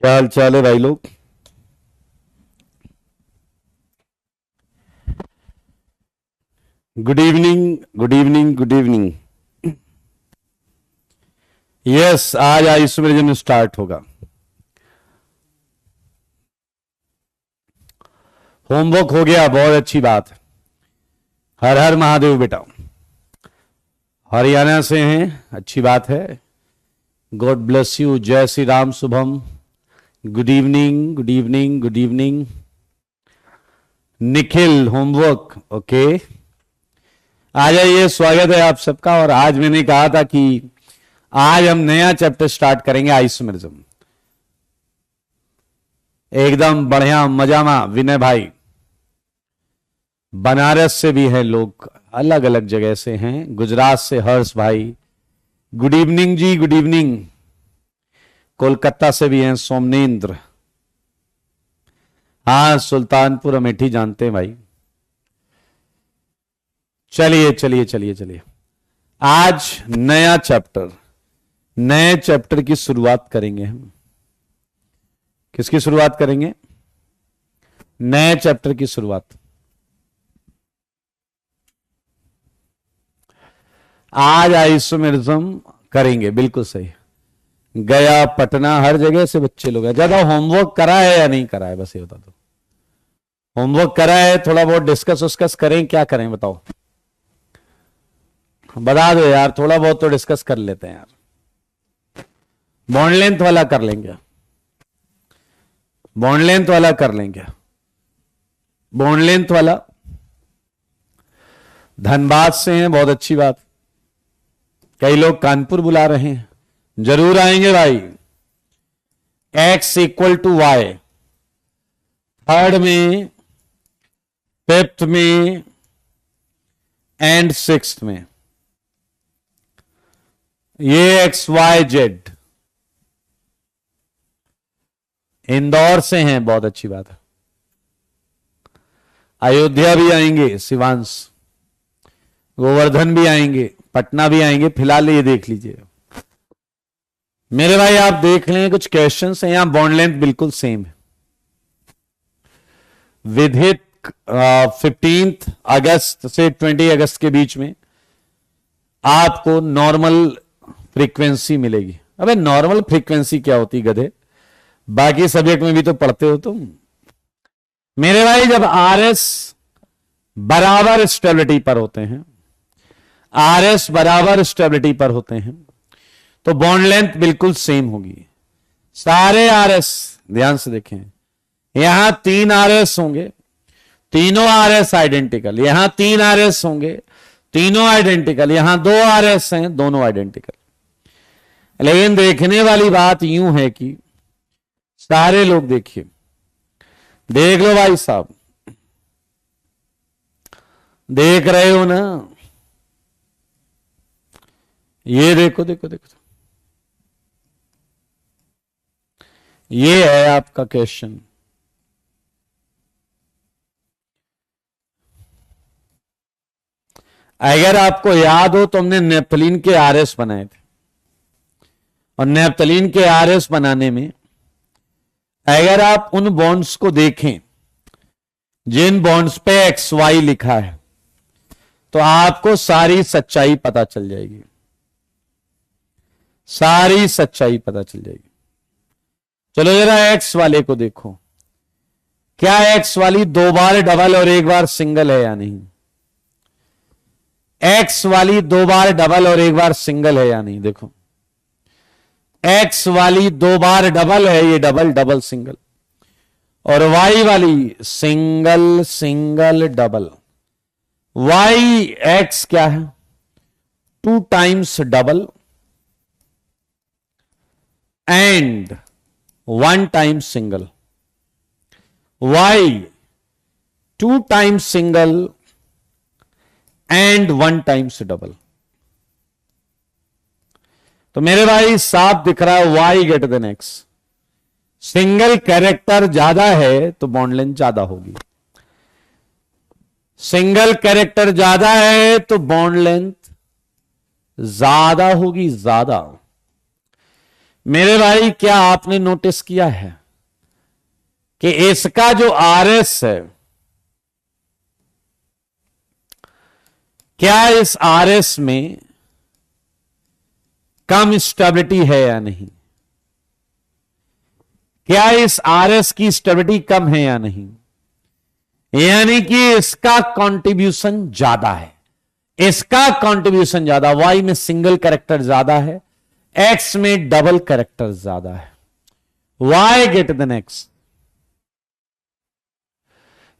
क्या हाल चाल है भाई लोग। Good evening, good evening, good evening. Yes, आज आयुष्मान स्टार्ट होगा। होमवर्क हो गया, बहुत अच्छी बात है। हर हर महादेव बेटा। हरियाणा से हैं, अच्छी बात है। गॉड ब्लेस यू, जय Shri Ram, Shubham. Good evening, good evening, good evening. Nikhil, homework okay. आ जाइए, स्वागत है आप सबका। और आज मैंने कहा था कि आज हम नया चैप्टर स्टार्ट करेंगे आइसोमेरिज्म। एकदम बढ़िया मजा में। विनय भाई बनारस से भी हैं लोग, अलग अलग जगह से हैं। गुजरात से हर्ष भाई, गुड इवनिंग जी, गुड इवनिंग। कोलकाता से भी हैं सोमनेन्द्र। हाँ, सुल्तानपुर अमेठी जानते हैं भाई। चलिए चलिए चलिए चलिए, आज नया चैप्टर, नए चैप्टर की शुरुआत करेंगे हम। किसकी शुरुआत करेंगे? नए चैप्टर की शुरुआत। आज आइसोमेरिज्म करेंगे, बिल्कुल सही। गया, पटना, हर जगह से बच्चे लोग हैं। ज्यादा होमवर्क करा है या नहीं करा है, बस ये बता दो। होमवर्क करा है? थोड़ा बहुत डिस्कस उस्कस करें, क्या करें बताओ? बता दो यार, थोड़ा बहुत तो डिस्कस कर लेते हैं यार। बॉन्ड लेंथ वाला कर लेंगे, बॉन्ड लेंथ वाला कर लेंगे, बॉन्ड लेंथ वाला। धनबाद से हैं, बहुत अच्छी बात। कई लोग कानपुर बुला रहे हैं, जरूर आएंगे भाई। x equal to y, third में, फिफ्थ में एंड सिक्स्थ में। ये XYZ इंदौर से हैं, बहुत अच्छी बात है। अयोध्या भी आएंगे, शिवांश। गोवर्धन भी आएंगे, पटना भी आएंगे। फिलहाल ये देख लीजिए मेरे भाई, आप देख लें कुछ क्वेश्चंस हैं यहां। बॉन्ड लेंथ बिल्कुल सेम है। विधित 15 अगस्त से 20 अगस्त के बीच में आपको नॉर्मल फ्रीक्वेंसी मिलेगी। अबे नॉर्मल फ्रीक्वेंसी क्या होती गधे, बाकी सब्जेक्ट में भी तो पढ़ते हो तुम मेरे भाई। जब RS बराबर स्टेबिलिटी पर होते हैं, RS बराबर स्टेबिलिटी पर होते हैं, तो बॉन्ड लेंथ बिल्कुल सेम होगी। सारे RS ध्यान से देखें, यहां 3 RS होंगे, तीनों RS आइडेंटिकल। यहां 3 RS होंगे, तीनों आइडेंटिकल। यहां 2 RS हैं, दोनों आइडेंटिकल। लेकिन देखने वाली बात यूं है कि सारे लोग देखिए, देख लो भाई साहब, देख रहे हो ना? ये देखो देखो देखो, ये है आपका क्वेश्चन। अगर आपको याद हो तो हमने नेप्थलीन के RS बनाए थे, और नेप्थलीन के RS बनाने में अगर आप उन बॉन्ड्स को देखें जिन बॉन्ड्स पे XY लिखा है, तो आपको सारी सच्चाई पता चल जाएगी, सारी सच्चाई पता चल जाएगी। चलो जरा X वाले को देखो, क्या X वाली 2 बार डबल और 1 बार सिंगल है या नहीं? X वाली 2 बार डबल और 1 बार सिंगल है या नहीं? देखो, X वाली 2 बार डबल है, ये डबल डबल सिंगल। और Y वाली सिंगल सिंगल डबल। X क्या है? 2 times double and 1 times single. Y 2 times single and 1 times double. तो मेरे भाई साफ दिख रहा है Y greater than X। Single character ज्यादा है तो बॉन्ड लेंथ ज्यादा होगी, सिंगल कैरेक्टर ज्यादा है तो बॉन्ड लेंथ ज्यादा होगी, ज्यादा। मेरे भाई क्या आपने नोटिस किया है कि इसका जो आरएस है, क्या इस आरएस में कम स्टेबिलिटी है या नहीं? क्या इस आरएस की स्टेबिलिटी कम है या नहीं? यानी कि इसका कंट्रीब्यूशन ज्यादा है, इसका कंट्रीब्यूशन ज्यादा, वाई में सिंगल कैरेक्टर ज्यादा है, एक्स में डबल कैरेक्टर ज्यादा है। Y greater than x.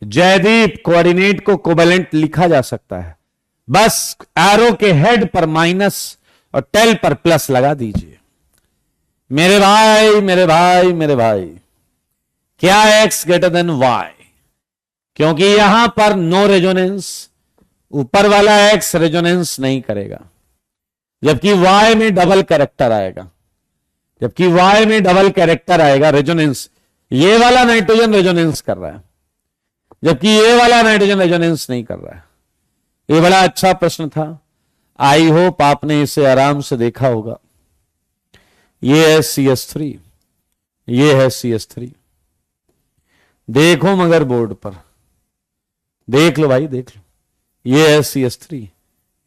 Jaydeep, coordinate को कोवेलेंट लिखा जा सकता है, बस एरो के हेड पर माइनस और टेल पर प्लस लगा दीजिए। मेरे भाई मेरे भाई मेरे भाई, क्या एक्स ग्रेटर देन वाई? क्योंकि यहां पर नो रेजोनेंस, ऊपर वाला एक्स रेजोनेंस नहीं करेगा, जबकि वाई में डबल कैरेक्टर आएगा, जबकि वाई में डबल कैरेक्टर आएगा, रेजोनेंस। ये वाला नाइट्रोजन रेजोनेंस कर रहा है, जबकि ये वाला नाइट्रोजन रेजोनेंस नहीं कर रहा है। ये बड़ा अच्छा प्रश्न था, आई होप आपने इसे आराम से देखा होगा। ये है CH3, ये है CH3। देखो मगर बोर्ड पर देख लो भाई, देख लो। ये है CH3,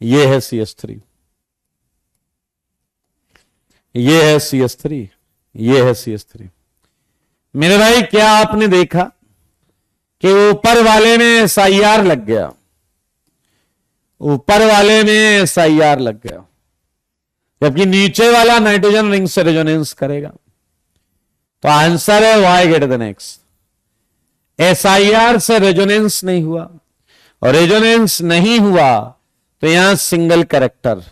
ये है CH3, ये है CH3, ये है CH3। मेरे भाई क्या आपने देखा कि ऊपर वाले में SIR लग गया, ऊपर वाले में SIR लग गया, जबकि नीचे वाला नाइट्रोजन रिंग से रेजोनेंस करेगा। तो आंसर है y greater than x. SIR से रेजोनेंस नहीं हुआ, और रेजोनेंस नहीं हुआ तो यहां सिंगल कैरेक्टर,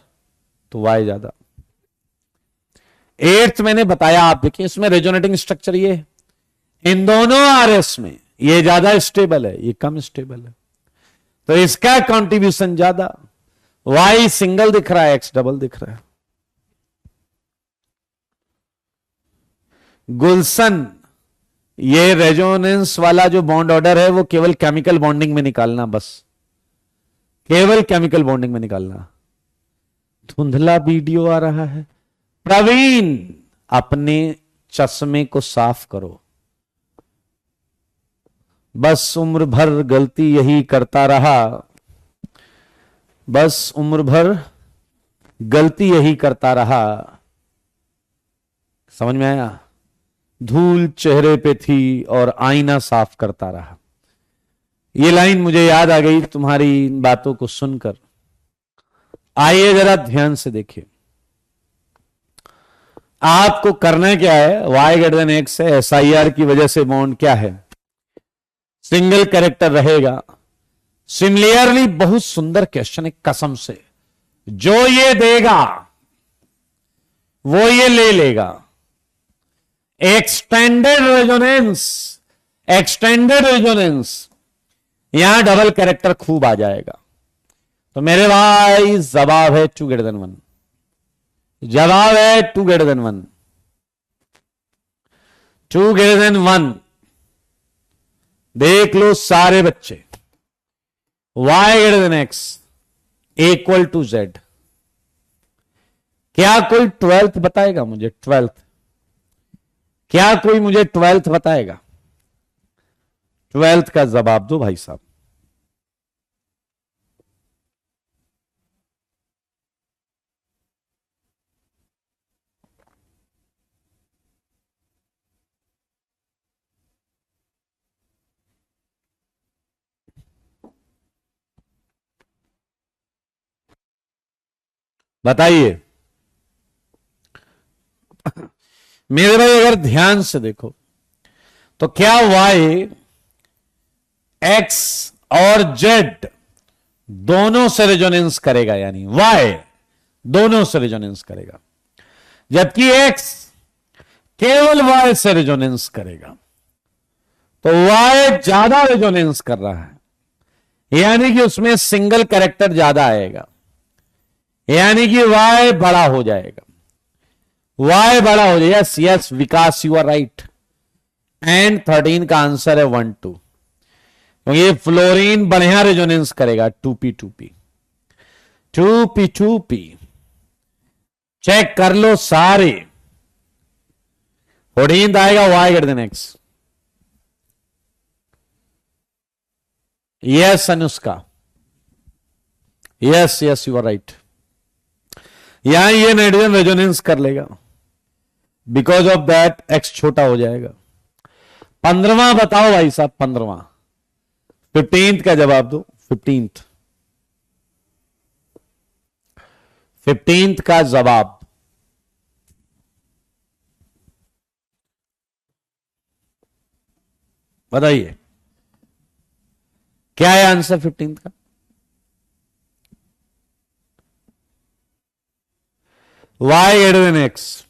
तो वाई ज्यादा। 8th मैंने बताया, आप देखिए इसमें रेजोनेटिंग स्ट्रक्चर ये है, इन दोनों आरएस में ये ज्यादा स्टेबल है, ये कम स्टेबल है, तो इसका कंट्रीब्यूशन ज्यादा। वाई सिंगल दिख रहा है, एक्स डबल दिख रहा है। गुलशन, ये रेजोनेंस वाला जो बॉन्ड ऑर्डर है वो केवल केमिकल बॉन्डिंग में निकालना, बस केवल केमिकल बॉन्डिंग में निकालना। धुंधला वीडियो आ रहा है। प्रवीण, अपने चश्मे को साफ करो, बस उम्र भर गलती यही करता रहा, बस उम्र भर गलती यही करता रहा। समझ में आया? धूल चेहरे पे थी और आईना साफ करता रहा। ये लाइन मुझे याद आ गई तुम्हारी इन बातों को सुनकर। आइए जरा ध्यान से देखिए, आपको करना क्या है। वाई ग्रेटर देन एक्स है, SIR की वजह से बॉन्ड क्या है, सिंगल कैरेक्टर रहेगा। सिमिलरली बहुत सुंदर क्वेश्चन है, कसम से जो ये देगा वो ये ले लेगा। एक्सटेंडेड रेजोनेंस, एक्सटेंडेड रेजोनेंस, यहां डबल कैरेक्टर खूब आ जाएगा। तो मेरे भाई जवाब है 2 ग्रेटर देन 1, जवाब है 2 ग्रेटर देन 1, 2 ग्रेटर देन 1। देख लो सारे बच्चे, y greater than x equal to z. क्या कोई 12th बताएगा मुझे? 12th, क्या कोई मुझे 12th बताएगा? 12th का जवाब दो भाई साहब। बताइए मेरे भाई, अगर ध्यान से देखो तो क्या वाई, एक्स और जेड दोनों से रेजोनेंस करेगा? यानी वाई दोनों से रेजोनेंस करेगा, जबकि एक्स केवल वाई से रेजोनेंस करेगा। तो वाई ज्यादा रेजोनेंस कर रहा है, यानी कि उसमें सिंगल कैरेक्टर ज्यादा आएगा, यानी कि वाई बड़ा हो जाएगा, वाई बड़ा हो जाएगा। Yes yes Vikas, you are right. And 13 का आंसर है 1 2, क्योंकि ये फ्लोरीन बढ़िया रेजोनेंस करेगा। 2p 2p 2p 2p, check कर लो सारे। 14th आएगा y greater than x। Yes Anushka, yes yes you are right. यहां ये नाइट्रोजन रेजोनेंस कर लेगा, बिकॉज ऑफ दैट x छोटा हो जाएगा। 15वां बताओ भाई साहब, 15वां। 15th का जवाब दो। 15th का जवाब बताइए, क्या है आंसर 15th का? y greater than x।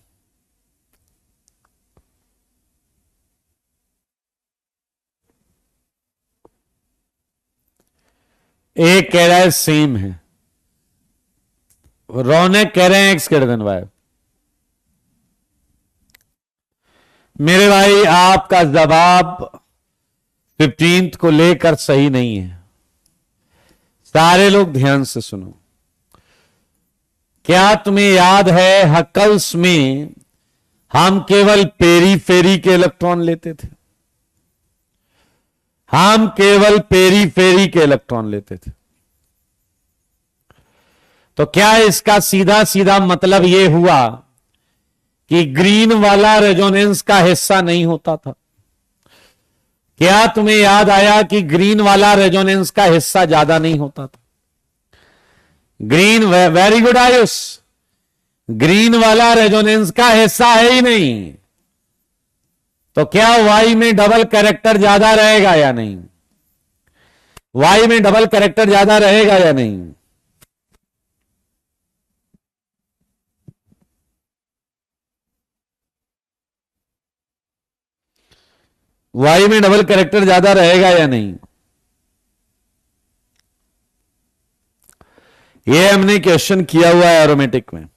एक कह रहा है सेम है, रौनक कह रहे हैं x ग्रेटर देन y। मेरे भाई आपका जवाब 15th को लेकर सही नहीं है। सारे लोग ध्यान से सुनो। क्या तुम्हें याद है हकल्स में हम केवल पेरीफेरी के इलेक्ट्रॉन लेते थे? हम केवल पेरीफेरी के इलेक्ट्रॉन लेते थे। तो क्या इसका सीधा सीधा मतलब यह हुआ कि ग्रीन वाला रेजोनेंस का हिस्सा नहीं होता था? क्या तुम्हें याद आया कि ग्रीन वाला रेजोनेंस का हिस्सा ज्यादा नहीं होता था? Green, very good Ayush, green वाला रेजोनेंस का हिस्सा है ही नहीं। तो क्या वाई में डबल कैरेक्टर ज्यादा रहेगा या नहीं? वाई में डबल कैरेक्टर ज्यादा रहेगा या नहीं? वाई में डबल कैरेक्टर ज्यादा रहेगा या नहीं? ये हमने क्वेश्चन किया हुआ है एरोमेटिक में।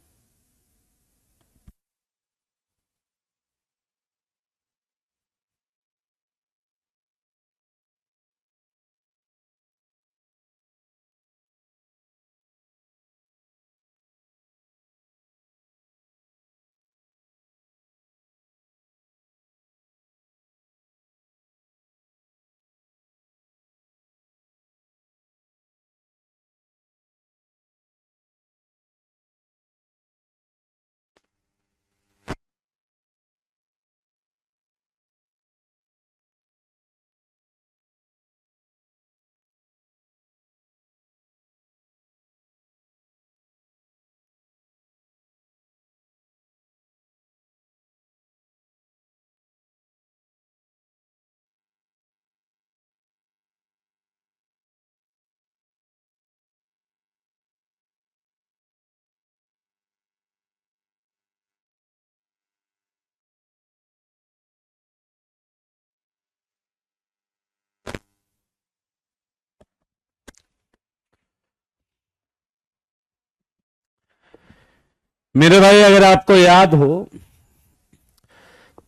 मेरे भाई अगर आपको याद हो,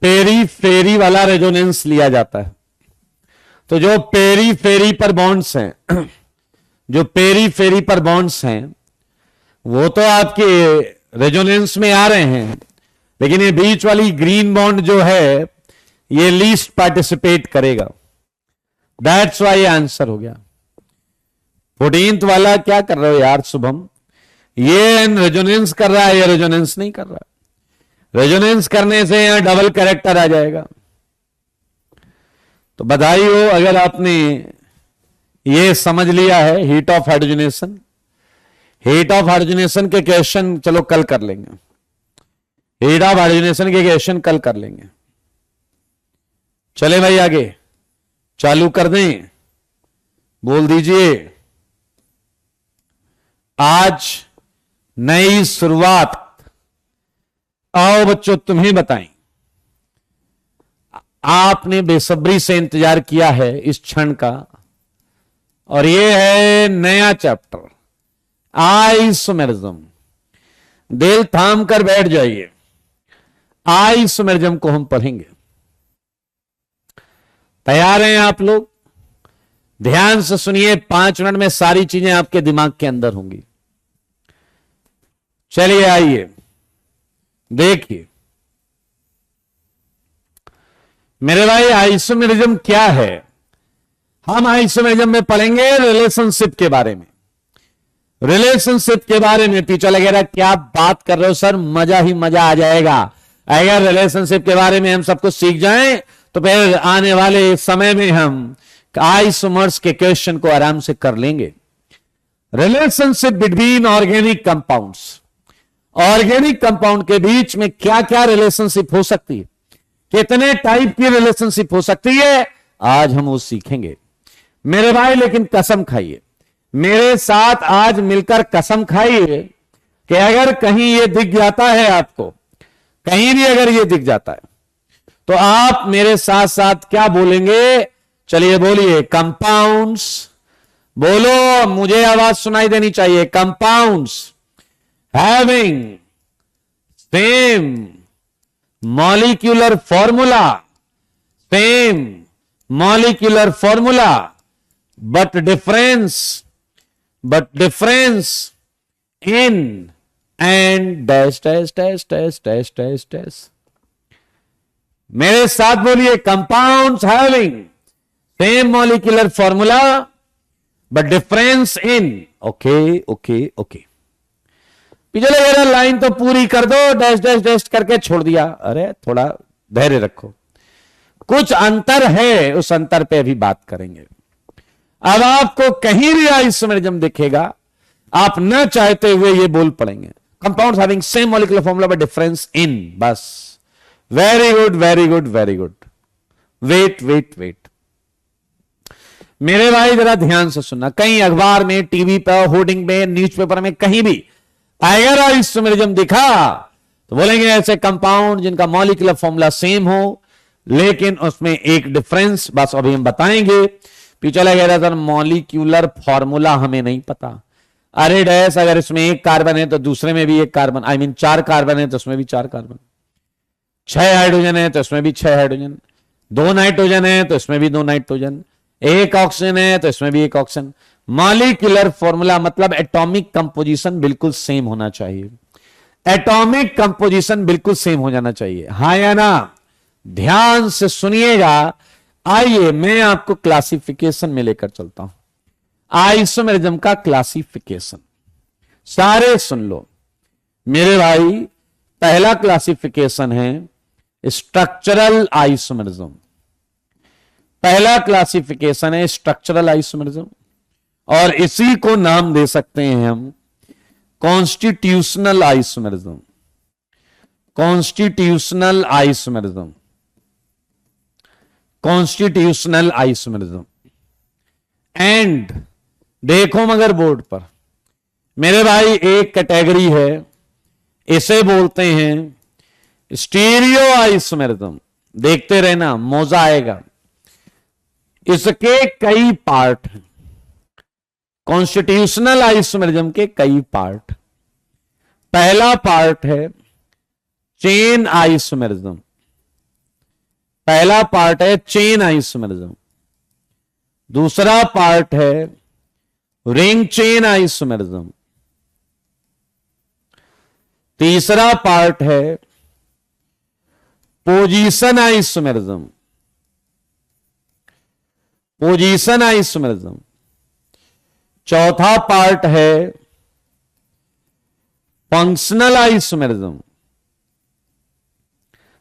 पेरीफेरी वाला रेजोनेंस लिया जाता है। तो जो पेरीफेरी पर बॉन्ड्स हैं जो पेरीफेरी पर बॉन्ड्स हैं वो तो आपके रेजोनेंस में आ रहे हैं, लेकिन ये बीच वाली ग्रीन बॉन्ड जो है ये लीस्ट पार्टिसिपेट करेगा। दैट्स वाई आंसर हो गया। 14th वाला क्या कर रहे हो यार शुभम? ये रेजोनेंस कर रहा है, ये रेजोनेंस नहीं कर रहा। रेजोनेंस करने से यहां डबल कैरेक्टर आ जाएगा। तो बधाई हो अगर आपने ये समझ लिया है। Heat of hydrogenation, heat of hydrogenation के क्वेश्चन चलो कल कर लेंगे। हीट ऑफ हाइड्रोजनेशन के क्वेश्चन कल कर लेंगे। चले भाई आगे चालू कर दें, बोल दीजिए। आज नई शुरुआत। आओ बच्चों तुम्हें बताएं, आपने बेसब्री से इंतजार किया है इस क्षण का, और यह है नया चैप्टर आइसोमेरिज्म। दिल थाम कर बैठ जाइए, आइसोमेरिज्म को हम पढ़ेंगे। तैयार हैं आप लोग? ध्यान से सुनिए, 5 मिनट में सारी चीजें आपके दिमाग के अंदर होंगी। चलिए आइए देखिए। मेरे भाई आइसोमेरिज्म क्या है? हम आइसोमेरिज्म में पढ़ेंगे रिलेशनशिप के बारे में। रिलेशनशिप के बारे में टीचर वगैरह क्या बात कर रहे हो सर, मजा ही मजा आ जाएगा। अगर रिलेशनशिप के बारे में हम सब कुछ सीख जाएं तो फिर आने वाले समय में हम आइसोमर्स के क्वेश्चन को आराम से कर लेंगे। Relationship between organic compounds, organic compound के बीच में क्या क्या रिलेशनशिप हो सकती है, कितने टाइप की रिलेशनशिप हो सकती है, आज हम वो सीखेंगे मेरे भाई। लेकिन कसम खाइए, मेरे साथ आज मिलकर कसम खाइए कि अगर कहीं ये दिख जाता है आपको, कहीं भी अगर ये दिख जाता है तो आप मेरे साथ साथ क्या बोलेंगे? चलिए बोलिए, कंपाउंड्स। बोलो, मुझे आवाज सुनाई देनी चाहिए। Compounds having same molecular formula, same molecular formula, but difference in and dash dash dash dash dash dash dash. मेरे साथ बोलिए, compounds having same molecular formula but difference in. Okay okay okay, पिछले वाला लाइन तो पूरी कर दो, dash dash dash करके छोड़ दिया। अरे थोड़ा धैर्य रखो, कुछ अंतर है, उस अंतर पे अभी बात करेंगे। अब आपको कहीं भी आइसोमेरिज्म दिखेगा, आप न चाहते हुए ये बोल पड़ेंगे, compounds having same molecular formula but difference in. बस, very good very good very good. Wait wait wait, मेरे भाई जरा ध्यान से सुनना। कहीं अखबार में, टीवी पर, होर्डिंग में, न्यूज़पेपर में, कहीं भी अगर आइसोमेरिज्म दिखा तो बोलेंगे ऐसे कंपाउंड जिनका मॉलिक्यूलर फॉर्मूला सेम हो लेकिन उसमें एक डिफरेंस। बस अभी हम बताएंगे। पीछे लगे रहा सर मॉलिक्यूलर फॉर्मूला हमें नहीं पता। अरे डैश, अगर इसमें एक कार्बन है तो दूसरे में भी एक कार्बन, आई मीन 4 कार्बन है तो उसमें भी 4 कार्बन, 6 हाइड्रोजन है तो इसमें भी 6 हाइड्रोजन, 2 नाइट्रोजन है तो इसमें भी 2 नाइट्रोजन, 1 ऑक्सीजन है तो इसमें भी 1 ऑक्सीजन। मॉलिक्यूलर फॉर्मूला मतलब एटॉमिक कंपोजिशन बिल्कुल सेम होना चाहिए। एटॉमिक कंपोजिशन बिल्कुल सेम हो जाना चाहिए, हाँ या ना? ध्यान से सुनिएगा। आइए मैं आपको क्लासिफिकेशन में लेकर चलता हूं, आइसोमेरिज्म का क्लासिफिकेशन। सारे सुन लो मेरे भाई। पहला क्लासिफिकेशन है स्ट्रक्चरल आइसोमेरिज्म। पहला क्लासिफिकेशन है स्ट्रक्चरल आइसोमेरिज्म, और इसी को नाम दे सकते हैं हम constitutional isomerism. Constitutional isomerism, constitutional isomerism. And देखो मगर बोर्ड पर मेरे भाई एक कैटेगरी है, इसे बोलते हैं स्टीरियो आइसोमेरिज्म। देखते रहना, मजा आएगा। इसके कई पार्ट हैं, कॉन्स्टिट्यूशनल आइसोमेरिज्म के कई पार्ट। पहला पार्ट है चेन आइसोमेरिज्म। पहला पार्ट है चेन आइसोमेरिज्म। दूसरा पार्ट है रिंग चेन आइसोमेरिज्म। तीसरा पार्ट है पोजीशन आइसोमेरिज्म। Position isomerism. चौथा पार्ट है फंक्शनल आइसोमेरिज्म।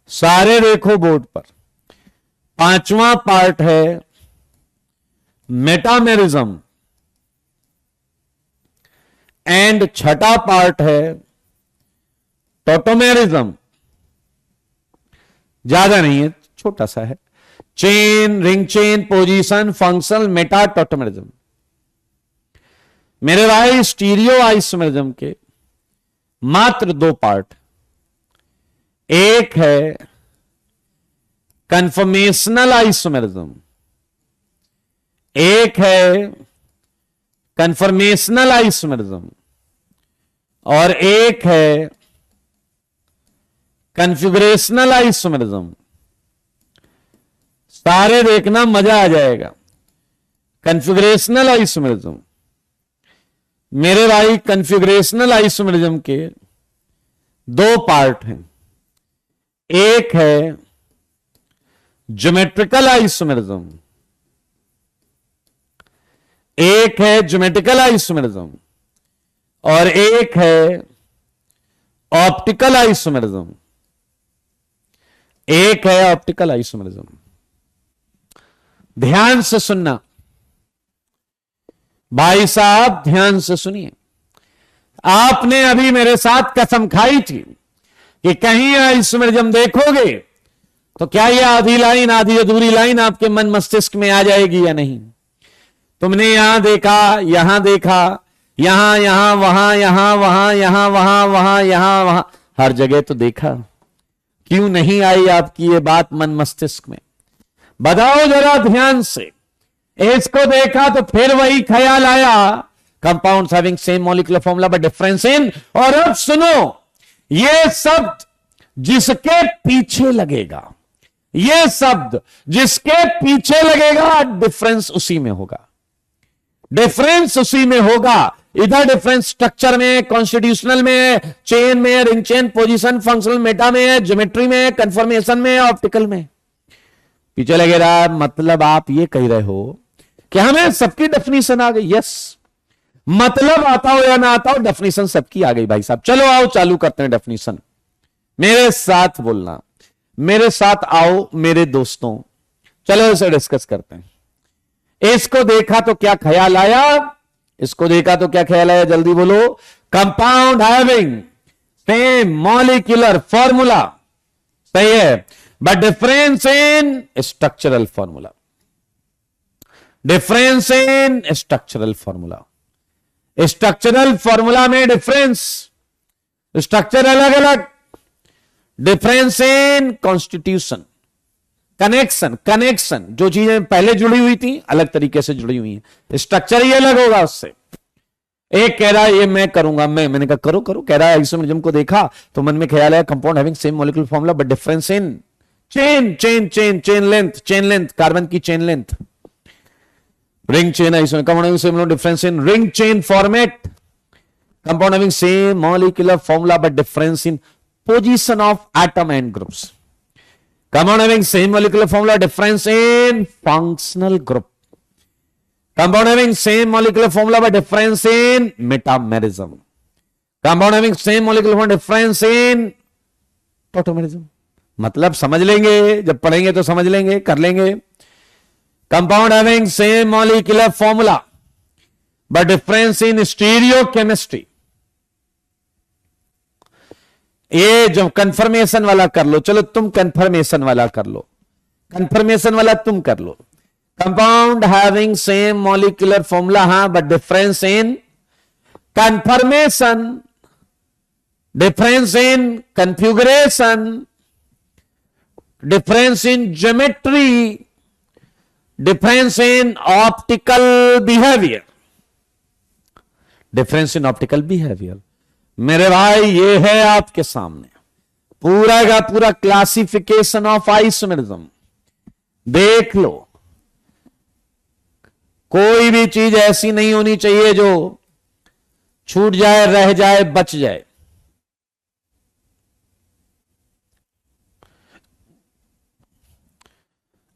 सारे देखो बोर्ड पर। पांचवा पार्ट है मेटामेरिज्म। एंड छठा पार्ट है टोटोमेरिज्म। ज्यादा नहीं है, छोटा सा है। Chain, ring chain, position, functional, Meta, tautomerism. मेरे भाई स्टीरियो आइसोमेरिज्म के मात्र 2 पार्ट। एक है कन्फर्मेशनल आइसोमेरिज्म, एक है कन्फर्मेशनल आइसोमेरिज्म, और एक है कॉन्फ़िगरेशनल आइसोमेरिज्म। सारे देखना, मजा आ जाएगा। कॉन्फ़िगरेशनल आइसोमेरिज्म मेरे भाई, कॉन्फ़िगरेशनल आइसोमेरिज्म के 2 पार्ट हैं। एक है ज्योमेट्रिकल आइसोमेरिज्म, एक है ज्योमेट्रिकल आइसोमेरिज्म और एक है ऑप्टिकल आइसोमेरिज्म, एक है ऑप्टिकल आइसोमेरिज्म। ध्यान से सुनना भाई साहब, ध्यान से सुनिए। आपने अभी मेरे साथ कसम खाई थी कि कहीं आइसोमेरिज्म देखोगे तो क्या यह आधी लाइन आधी अधूरी लाइन आपके मन मस्तिष्क में आ जाएगी या नहीं। तुमने यहां देखा, यहां देखा, यहां यहां वहां, यहां वहां, यहां वहां, वहां यहां वहां, हर जगह तो देखा। क्यों नहीं आई आपकी ये बात मन मस्तिष्क में? बताओ जरा ध्यान से। इसको देखा तो फिर वही ख्याल आया, compounds having same molecular formula but difference इन। और अब सुनो, ये शब्द जिसके पीछे लगेगा, ये शब्द जिसके पीछे लगेगा, डिफरेंस उसी में होगा, डिफरेंस उसी में होगा। इधर डिफरेंस स्ट्रक्चर में, कॉन्स्टिट्यूशनल में, चेन में, ring chain, position, functional Meta में, ज्योमेट्री में, कंफर्मेशन में, ऑप्टिकल में पीछे लगे रहा। मतलब आप ये कह रहे हो कि हमें सबकी डेफिनेशन आ गई। यस, मतलब आता हो या ना आता हो, डेफिनेशन सबकी आ गई भाई साहब। चलो आओ चालू करते हैं डेफिनेशन। मेरे साथ बोलना, मेरे साथ आओ मेरे दोस्तों, चलो इसे डिस्कस करते हैं। इसको देखा तो क्या ख्याल आया? इसको देखा तो क्या ख्याल आया? जल्दी बोलो। Compound having same molecular formula, सही है, but difference in structural formula, difference in structural formula. Structural formula में डिफरेंस, स्ट्रक्चर अलग अलग, difference in constitution, connection, connection जो चीजें पहले जुड़ी हुई थी अलग तरीके से जुड़ी हुई हैं, स्ट्रक्चर ही अलग होगा उससे। एक कह रहा है ये मैं करूंगा, मैंने कहा करो करो, कह रहा है आइसोमेरिज्म को देखा तो मन में ख्याल आया compound having same molecular formula but difference in chain, chain chain chain length, chain length, carbon की chain length, ring chain isomerism, compound having same difference in ring chain format, compound having same molecular formula but difference in position of atom and groups, compound having same molecular formula, difference in functional group, compound having same molecular formula but difference in metamerism, compound having same molecular formula difference in tautomerism। मतलब समझ लेंगे, जब पढ़ेंगे तो समझ लेंगे, कर लेंगे। Compound having same molecular formula but difference in stereochemistry, ये जो कंफर्मेशन वाला कर लो, चलो तुम कंफर्मेशन वाला कर लो, कंफर्मेशन वाला तुम कर लो। Compound having same molecular formula, हां, but difference in conformation, difference in configuration, difference in geometry, difference in optical behaviour, difference in optical behaviour. मेरे भाई ये है आपके सामने पूरा का पूरा क्लासिफिकेशन ऑफ आइसोमेरिज्म। देख लो, कोई भी चीज ऐसी नहीं होनी चाहिए जो छूट जाए, रह जाए, बच जाए।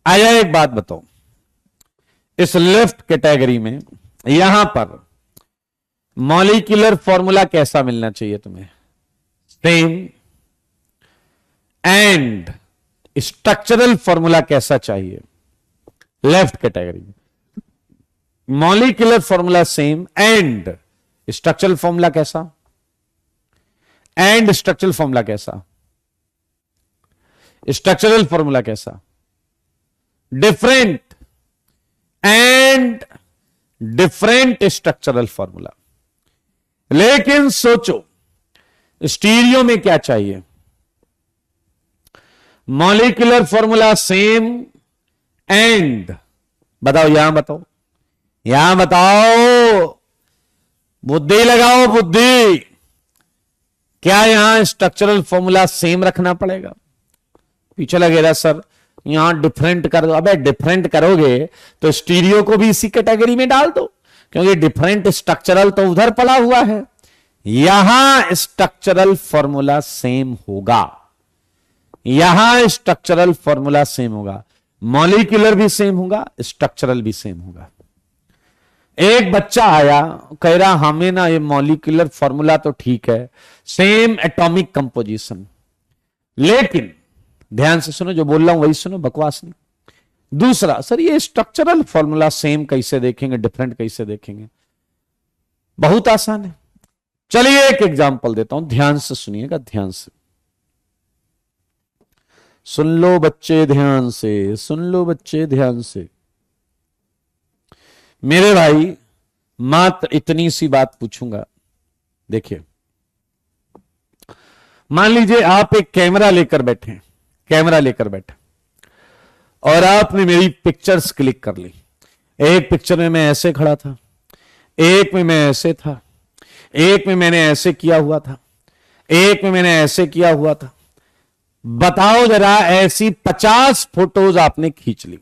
आया, एक बात बताओ, इस लेफ्ट कैटेगरी में यहां पर मॉलिक्यूलर फॉर्मूला कैसा मिलना चाहिए तुम्हें? सेम। एंड स्ट्रक्चरल फॉर्मूला कैसा चाहिए? लेफ्ट कैटेगरी में molecular formula same, and structural formula कैसा? एंड स्ट्रक्चरल फॉर्मूला कैसा? स्ट्रक्चरल फॉर्मूला कैसा? Different and different structural formula. लेकिन सोचो स्टीरियो में क्या चाहिए? मॉलिक्यूलर फॉर्मूला सेम एंड, बताओ, यहां बताओ, यहां बताओ, बुद्धि लगाओ, बुद्धि। क्या यहां स्ट्रक्चरल फॉर्मूला सेम रखना पड़ेगा? पीछे लगेगा सर यहां डिफरेंट कर दो। अबे डिफरेंट करोगे तो स्टीरियो को भी इसी कैटेगरी में डाल दो, क्योंकि डिफरेंट स्ट्रक्चरल तो उधर पड़ा हुआ है। यहां स्ट्रक्चरल फॉर्मूला सेम होगा, यहां स्ट्रक्चरल फॉर्मूला सेम होगा। मॉलिक्यूलर भी सेम होगा, स्ट्रक्चरल भी सेम होगा। एक बच्चा आया कह रहा हमें ना ये मॉलिक्यूलर फॉर्मूला तो ठीक है, सेम एटॉमिक कंपोजिशन, लेकिन ध्यान से सुनो, जो बोल रहा हूं वही सुनो, बकवास नहीं। दूसरा, सर ये स्ट्रक्चरल फॉर्मूला सेम कैसे देखेंगे, डिफरेंट कैसे देखेंगे? बहुत आसान है। चलिए एक एग्जांपल देता हूं, ध्यान से सुनिएगा, ध्यान से सुन लो बच्चे, ध्यान से सुन लो बच्चे, ध्यान से। मेरे भाई मात्र इतनी सी बात पूछूंगा। देखिए, मान लीजिए आप एक कैमरा लेकर बैठे, कैमरा लेकर बैठे और आपने मेरी पिक्चर्स क्लिक कर ली। एक पिक्चर में मैं ऐसे खड़ा था, एक में मैं ऐसे था, एक में मैंने ऐसे किया हुआ था, एक में मैंने ऐसे किया हुआ था। बताओ जरा, ऐसी 50 फोटोज आपने खींच ली,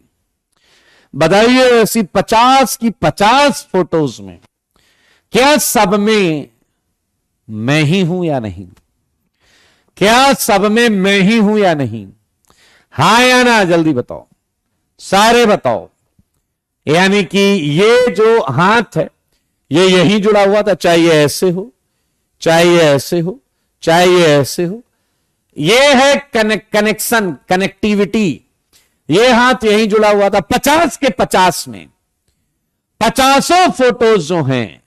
बताइए ऐसी 50 की 50 फोटोज में क्या सब में मैं ही हूं या नहीं? क्या सब में मैं ही हूं या नहीं? हां या ना, जल्दी बताओ, सारे बताओ। यानी कि ये जो हाथ है ये यही जुड़ा हुआ था, चाहे ये ऐसे हो, चाहे ये ऐसे हो, चाहे ये ऐसे हो। ये है कनेक्शन, कनेक्टिविटी। ये हाथ यही जुड़ा हुआ था। 50 के 50 में 50 फोटोज जो हैं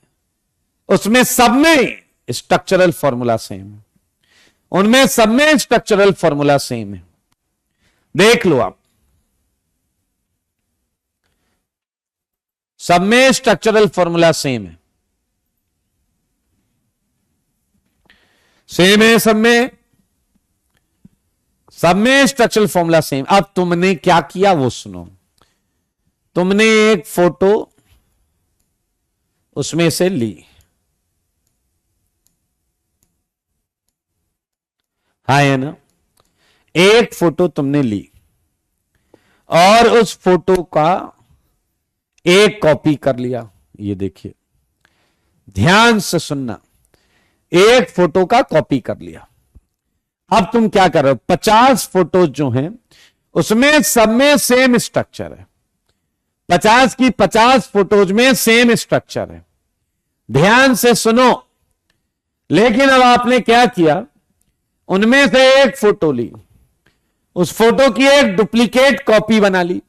उसमें सब में स्ट्रक्चरल फॉर्मूला सेम है, उनमें सब में स्ट्रक्चरल फॉर्मूला सेम है। देख लो आप, सब में स्ट्रक्चरल फॉर्मूला सेम है, सेम है, सब में स्ट्रक्चरल फॉर्मूला सेम। अब तुमने क्या किया वो सुनो। तुमने एक फोटो उसमें से ली, हाँ है ना, एक फोटो तुमने ली और उस फोटो का एक कॉपी कर लिया। ये देखिए, ध्यान से सुनना, एक फोटो का कॉपी कर लिया। अब तुम क्या कर रहे हो, 50 फोटोज जो हैं उसमें सब में सेम स्ट्रक्चर है, 50 की 50 फोटोज में सेम स्ट्रक्चर है। ध्यान से सुनो, लेकिन अब आपने क्या किया, उनमें से एक फोटो ली, उस फोटो की एक डुप्लीकेट कॉपी बना ली,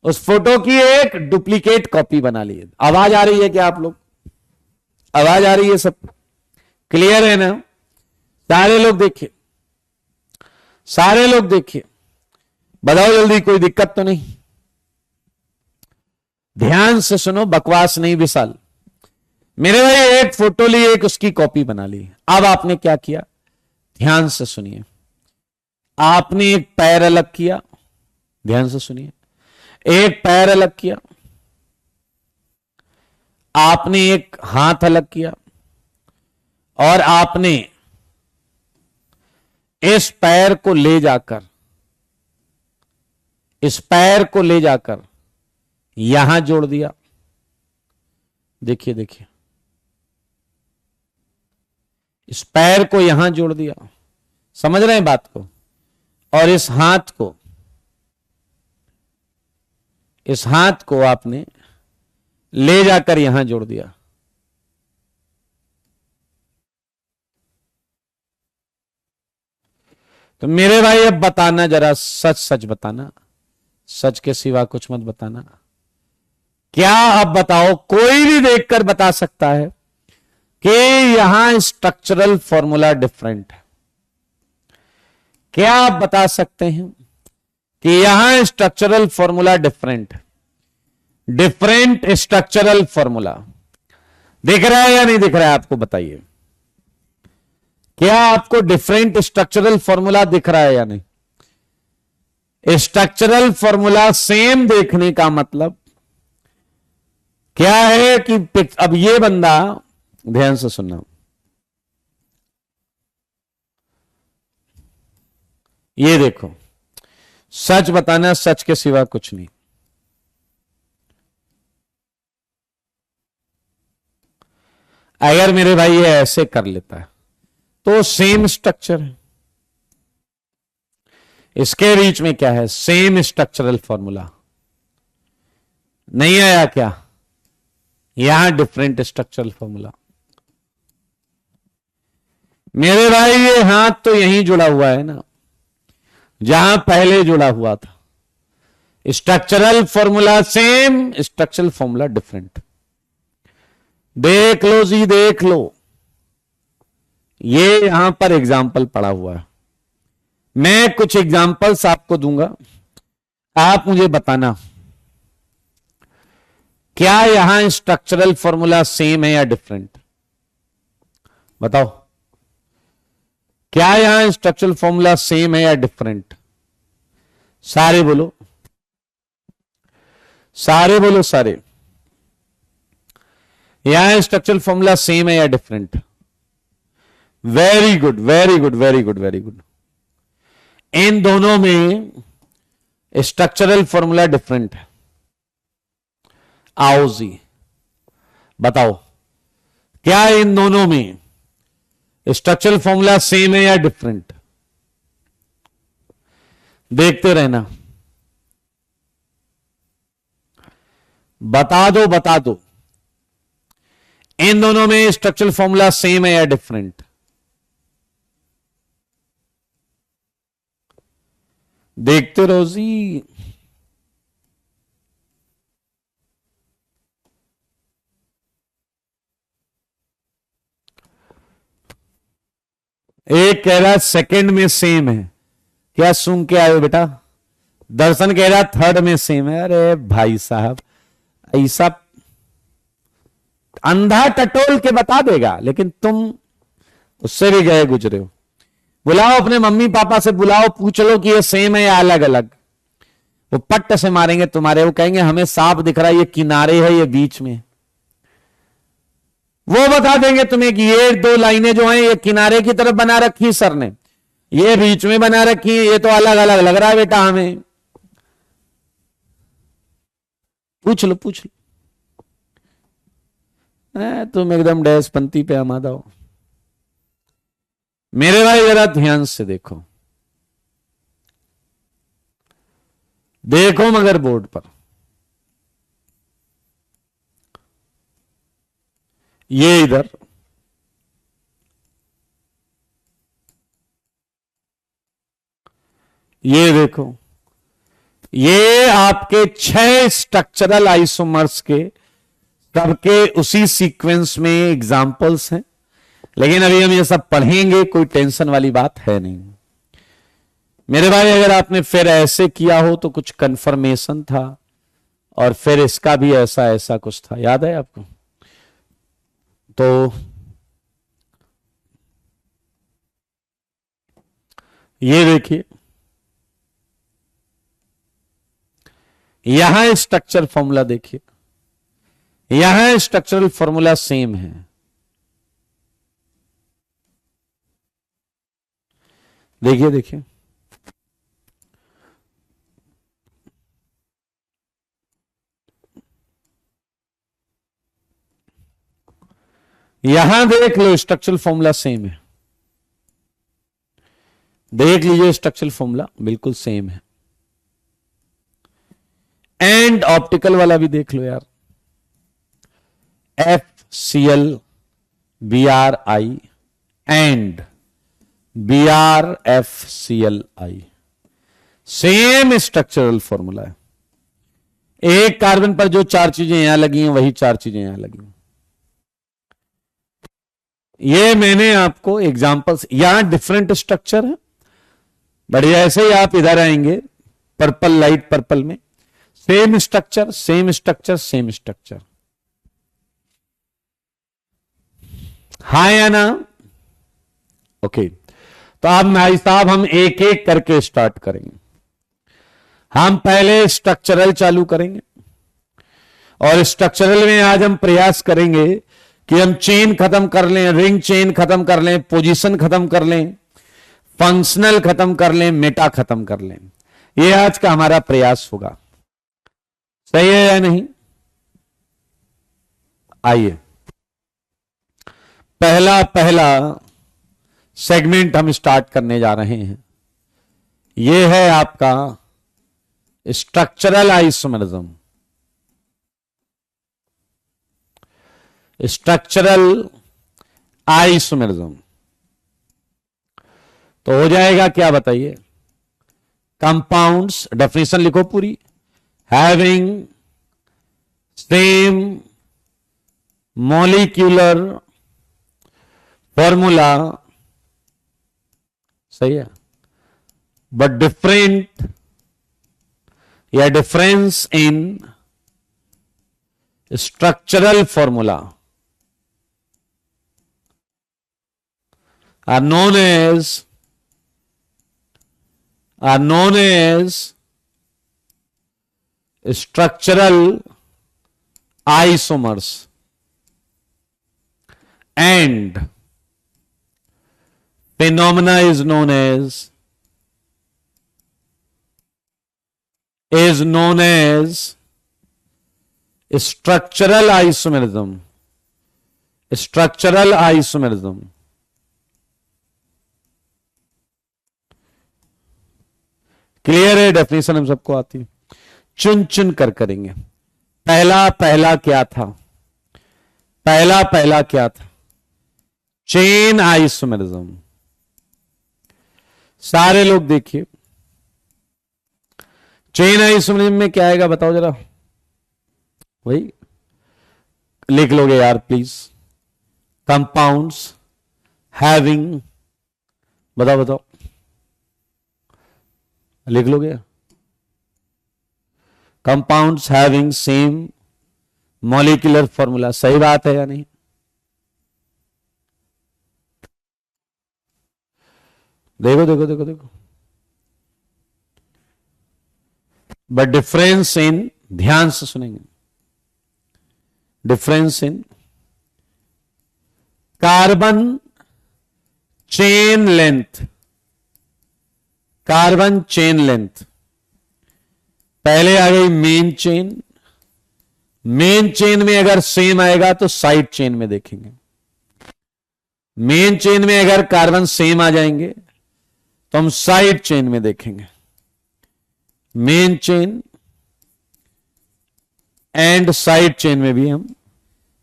उस फोटो की एक डुप्लीकेट कॉपी बना ली। आवाज आ रही है क्या आप लोग? आवाज आ रही है? सब क्लियर है ना? सारे लोग देखिए, सारे लोग देखिए, बताओ जल्दी, कोई दिक्कत तो नहीं? ध्यान से सुनो, बकवास नहीं विशाल। मेरे भाई एक फोटो ली, एक उसकी कॉपी बना ली। अब आपने क्या किया, ध्यान से सुनिए। आपने एक पैर अलग किया, ध्यान से सुनिए, एक पैर अलग किया, आपने एक हाथ अलग किया और आपने इस पैर को ले जाकर, इस पैर को ले जाकर यहां जोड़ दिया। देखिए देखिए, इस पैर को यहां जोड़ दिया, समझ रहे हैं बात को? और इस हाथ को आपने ले जाकर यहां जोड़ दिया। तो मेरे भाई अब बताना जरा, सच सच बताना, सच के सिवा कुछ मत बताना। क्या अब बताओ, कोई भी देखकर बता सकता है कि यहां स्ट्रक्चरल फॉर्मूला डिफरेंट है? क्या आप बता सकते हैं कि यहां स्ट्रक्चरल फॉर्मूला डिफरेंट है? डिफरेंट स्ट्रक्चरल फॉर्मूला दिख रहा है या नहीं दिख रहा है आपको? बताइए, क्या आपको डिफरेंट स्ट्रक्चरल फॉर्मूला दिख रहा है या नहीं? स्ट्रक्चरल फॉर्मूला सेम देखने का मतलब क्या है कि अब ये बंदा, ध्यान से सुनना, ये देखो, सच बताना, सच के सिवा कुछ नहीं। अगर मेरे भाई ये ऐसे कर लेता है तो सेम स्ट्रक्चर है, इसके बीच में क्या है? Same structural formula. नहीं आया क्या? यहां डिफरेंट स्ट्रक्चरल फॉर्मूला। मेरे भाई ये हाथ तो यहीं जुड़ा हुआ है ना, जहां पहले जुड़ा हुआ था। Structural formula same, structural formula different. देख लो जी, देख लो, ये यहां पर एग्जाम्पल पड़ा हुआ है। मैं कुछ एग्जाम्पल्स आपको दूंगा, आप मुझे बताना क्या यहां स्ट्रक्चरल फॉर्मूला सेम है या डिफरेंट। बताओ, क्या यहां स्ट्रक्चरल फॉर्मूला सेम है या डिफरेंट? सारे बोलो, सारे बोलो, सारे। यहां स्ट्रक्चरल फॉर्मूला सेम है या different? Very good, very good, very good, very good. इन दोनों में स्ट्रक्चरल फॉर्मूला डिफरेंट है। आओ जी, बताओ, क्या इन दोनों में स्ट्रक्चरल फॉर्मूला सेम है या डिफरेंट? देखते रहना, बता दो, बता दो, इन दोनों में स्ट्रक्चरल फॉर्मूला सेम है या डिफरेंट? देखते रहो जी। एक कह रहा सेकंड में सेम है। क्या सुन के आए हो बेटा? दर्शन कह रहा थर्ड में सेम है। अरे भाई साहब, ऐसा अंधा टटोल के बता देगा, लेकिन तुम उससे भी गए गुजरे हो। बुलाओ अपने मम्मी पापा से, बुलाओ, पूछ लो कि ये सेम है या अलग अलग। वो पट्ट से मारेंगे तुम्हारे, वो कहेंगे हमें साफ दिख रहा है, ये किनारे है, ये बीच में। वो बता देंगे तुम्हें कि ये दो लाइनें जो हैं ये किनारे की तरफ बना रखी सर ने, ये बीच में बना रखी है, ये तो अलग अलग लग रहा है बेटा हमें। पूछ लो, पूछ लो। तुम एकदम डैश पंक्ति पे आमादा हो। मेरे भाई जरा ध्यान से देखो, देखो मगर बोर्ड पर ये इधर, ये देखो, ये आपके 6 स्ट्रक्चरल आइसोमर्स के सबके उसी सीक्वेंस में एग्जाम्पल्स हैं। लेकिन अभी हम ये सब पढ़ेंगे, कोई टेंशन वाली बात है नहीं मेरे भाई। अगर आपने फिर ऐसे किया हो तो कुछ कंफर्मेशन था, और फिर इसका भी ऐसा ऐसा कुछ था, याद है आपको? तो ये देखिए, यहां स्ट्रक्चर फॉर्मूला देखिए, यहां स्ट्रक्चरल फॉर्मूला सेम है। देखिए, देखिए, यहां देख लो, स्ट्रक्चरल फॉर्मूला सेम है। देख लीजिए, स्ट्रक्चरल फॉर्मूला बिल्कुल सेम है। एंड ऑप्टिकल वाला भी देख लो यार, FCl Bri and BrFCl, same structural formula है। एक कार्बन पर जो 4 चीजें यहां लगी हैं, वही 4 चीजें यहां लगी हैं। ये मैंने आपको एग्जांपल्स, यहां डिफरेंट स्ट्रक्चर है, बढ़िया। ऐसे ही आप इधर आएंगे पर्पल, लाइट पर्पल में same structure, same structure, same structure. हाँ या ना? ओके, तो अब भाई साहब हम एक एक करके स्टार्ट करेंगे। हम पहले स्ट्रक्चरल चालू करेंगे, और स्ट्रक्चरल में आज हम प्रयास करेंगे कि हम चेन खत्म कर लें, रिंग चेन खत्म कर लें, पोजीशन खत्म कर लें, फंक्शनल खत्म कर लें, मेटा खत्म कर लें। यह आज का हमारा प्रयास होगा। सही है या नहीं? आइए, पहला सेगमेंट हम स्टार्ट करने जा रहे हैं। ये है आपका स्ट्रक्चरल आइसोमेरिज्म। स्ट्रक्चरल आइसोमेरिज्म तो हो जाएगा क्या बताइए? कंपाउंड्स, डेफिनेशन लिखो पूरी, हैविंग सेम मॉलिक्यूलर फॉर्मूला, सही है, बट डिफरेंट या difference in structural formula are known as structural isomers, and phenomena is known as structural isomerism. Structural isomerism clear है? डेफिनेशन हम सबको आती है, चुन चुन कर करेंगे। पहला क्या था? पहला क्या था? Chain isomerism. सारे लोग देखिए, चेन आइसोमेरिज्म में क्या आएगा बताओ जरा, वही लिख लोगे यार प्लीज। कंपाउंड्स हैविंग, बताओ लिख लोगे? Compounds having same molecular formula, सही बात है या नहीं? देखो बट डिफरेंस इन, ध्यान से सुनेंगे, difference in carbon chain length, carbon chain length. पहले आ गई मेन चेन, मेन चेन में अगर सेम आएगा तो साइड चेन में देखेंगे। मेन चेन में अगर कार्बन सेम आ जाएंगे तो हम साइड चेन में देखेंगे। Main chain and side chain में भी हम,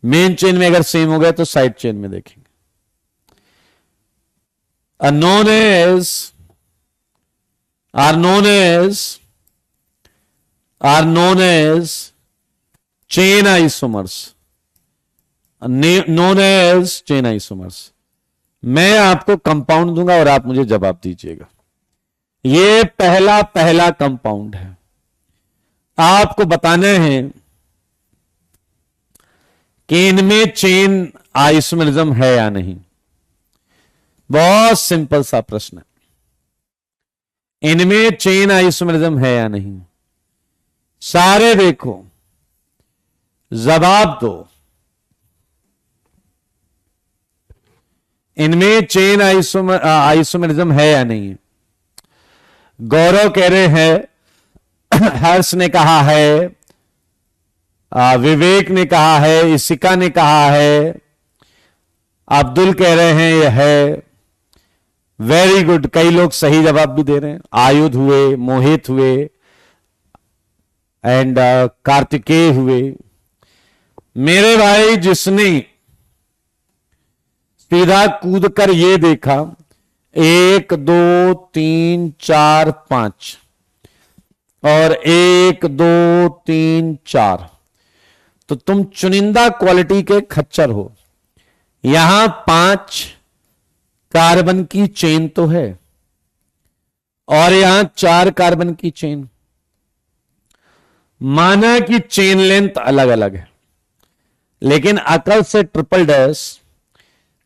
मेन चेन में अगर सेम हो गए तो साइड चेन में देखेंगे। are known as chain isomers, known as chain isomers। मैं आपको कंपाउंड दूंगा और आप मुझे जवाब दीजिएगा। ये पहला कंपाउंड है, आपको बताने हैं कि इनमें चेन आइसोमेरिज्म है या नहीं। बहुत सिंपल सा प्रश्न है, इनमें चेन आइसोमेरिज्म है या नहीं? सारे देखो, जवाब दो। इनमें चेन आइसोमेरिज्म है या नहीं? गौरव कह रहे हैं, हर्ष ने कहा है, विवेक ने कहा है, इशिका ने कहा है, अब्दुल कह रहे हैं यह है। वेरी गुड, कई लोग सही जवाब भी दे रहे हैं। आयुध हुए, मोहित हुए एंड कार्तिकेय हुए। मेरे भाई जिसने सीधा कूद कर ये देखा 1 2 3 4 5 और 1 2 3 4, तो तुम चुनिंदा क्वालिटी के खच्चर हो। यहां 5 कार्बन की चेन तो है और यहां 4 कार्बन की चेन। माना कि चेन लेंथ अलग अलग है, लेकिन अकल से ट्रिपल डैश,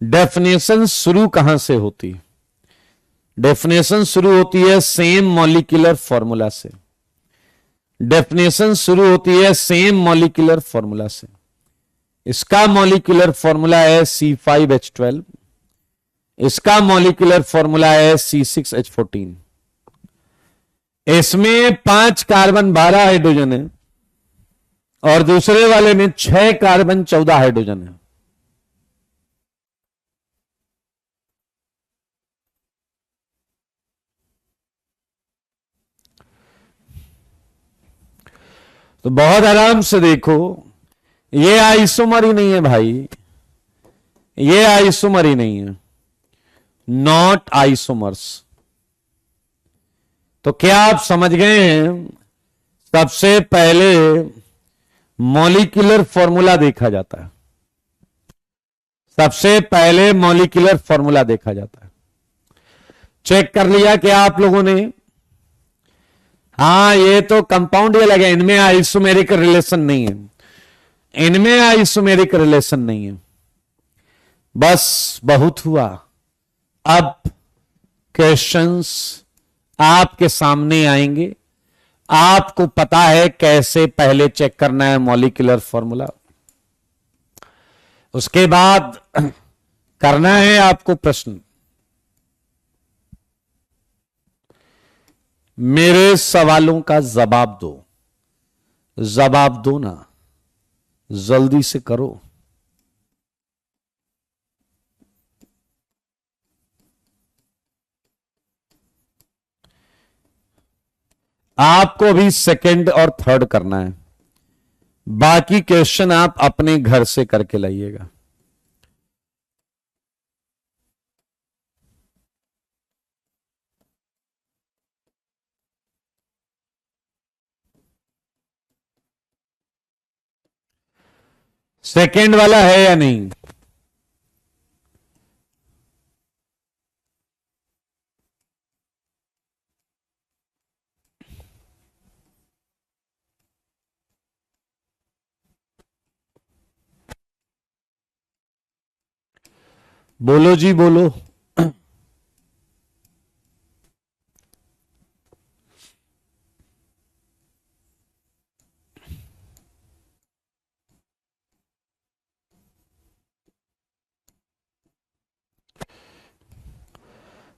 डेफिनेशन शुरू कहां से होती है? डेफिनेशन शुरू होती है सेम मॉलिक्यूलर फॉर्मूला से। डेफिनेशन शुरू होती है सेम मॉलिक्यूलर फॉर्मूला से। इसका मॉलिक्यूलर फॉर्मूला है C5H12, इसका मॉलिक्यूलर फॉर्मूला है C6H14। इसमें 5 कार्बन 12 हाइड्रोजन है और दूसरे वाले में 6 कार्बन 14 हाइड्रोजन है। तो बहुत आराम से देखो, ये आइसोमर ही नहीं है भाई, ये आइसोमर ही नहीं है, नॉट आइसोमर्स। तो क्या आप समझ गए हैं? सबसे पहले मॉलिक्यूलर फॉर्मूला देखा जाता है, सबसे पहले मॉलिक्यूलर फॉर्मूला देखा जाता है। चेक कर लिया क्या आप लोगों ने? हाँ, ये तो कंपाउंड ये लगे, इनमें आइसोमेरिक रिलेशन नहीं है, इनमें आइसोमेरिक रिलेशन नहीं है। बस बहुत हुआ। अब क्वेश्चंस आपके सामने आएंगे, आपको पता है कैसे पहले चेक करना है मॉलिक्यूलर फॉर्मूला, उसके बाद करना है आपको प्रश्न। मेरे सवालों का जवाब दो, जवाब दो ना, जल्दी से करो। आपको अभी सेकंड और थर्ड करना है, बाकी क्वेश्चन आप अपने घर से करके लाइएगा। सेकंड वाला है या नहीं? बोलो जी बोलो।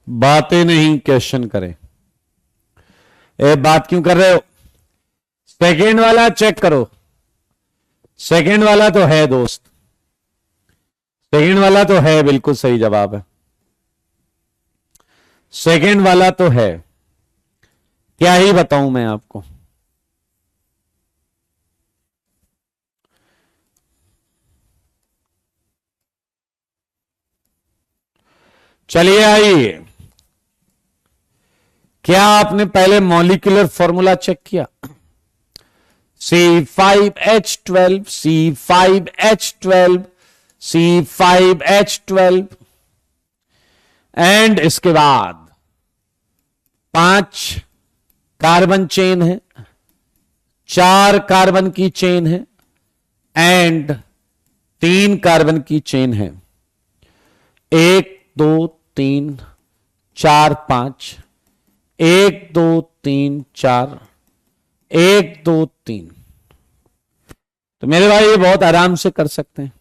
बातें नहीं क्वेश्चन करें। ए, बात क्यों कर रहे हो? सेकंड वाला चेक करो, सेकंड वाला तो है दोस्त, सेकंड वाला तो है, बिल्कुल सही जवाब है, सेकंड वाला तो है। क्या ही बताऊं मैं आपको। चलिए आइए, क्या आपने पहले मॉलिक्यूलर फॉर्मूला चेक किया? C5H12, C5H12, C5H12 एंड इसके बाद 5 कार्बन चेन है, 4 कार्बन की चेन है एंड 3 कार्बन की चेन है। 1 2 3 4 5, 1 2 3 4, 1 2 3। तो मेरे भाई ये बहुत आराम से कर सकते हैं।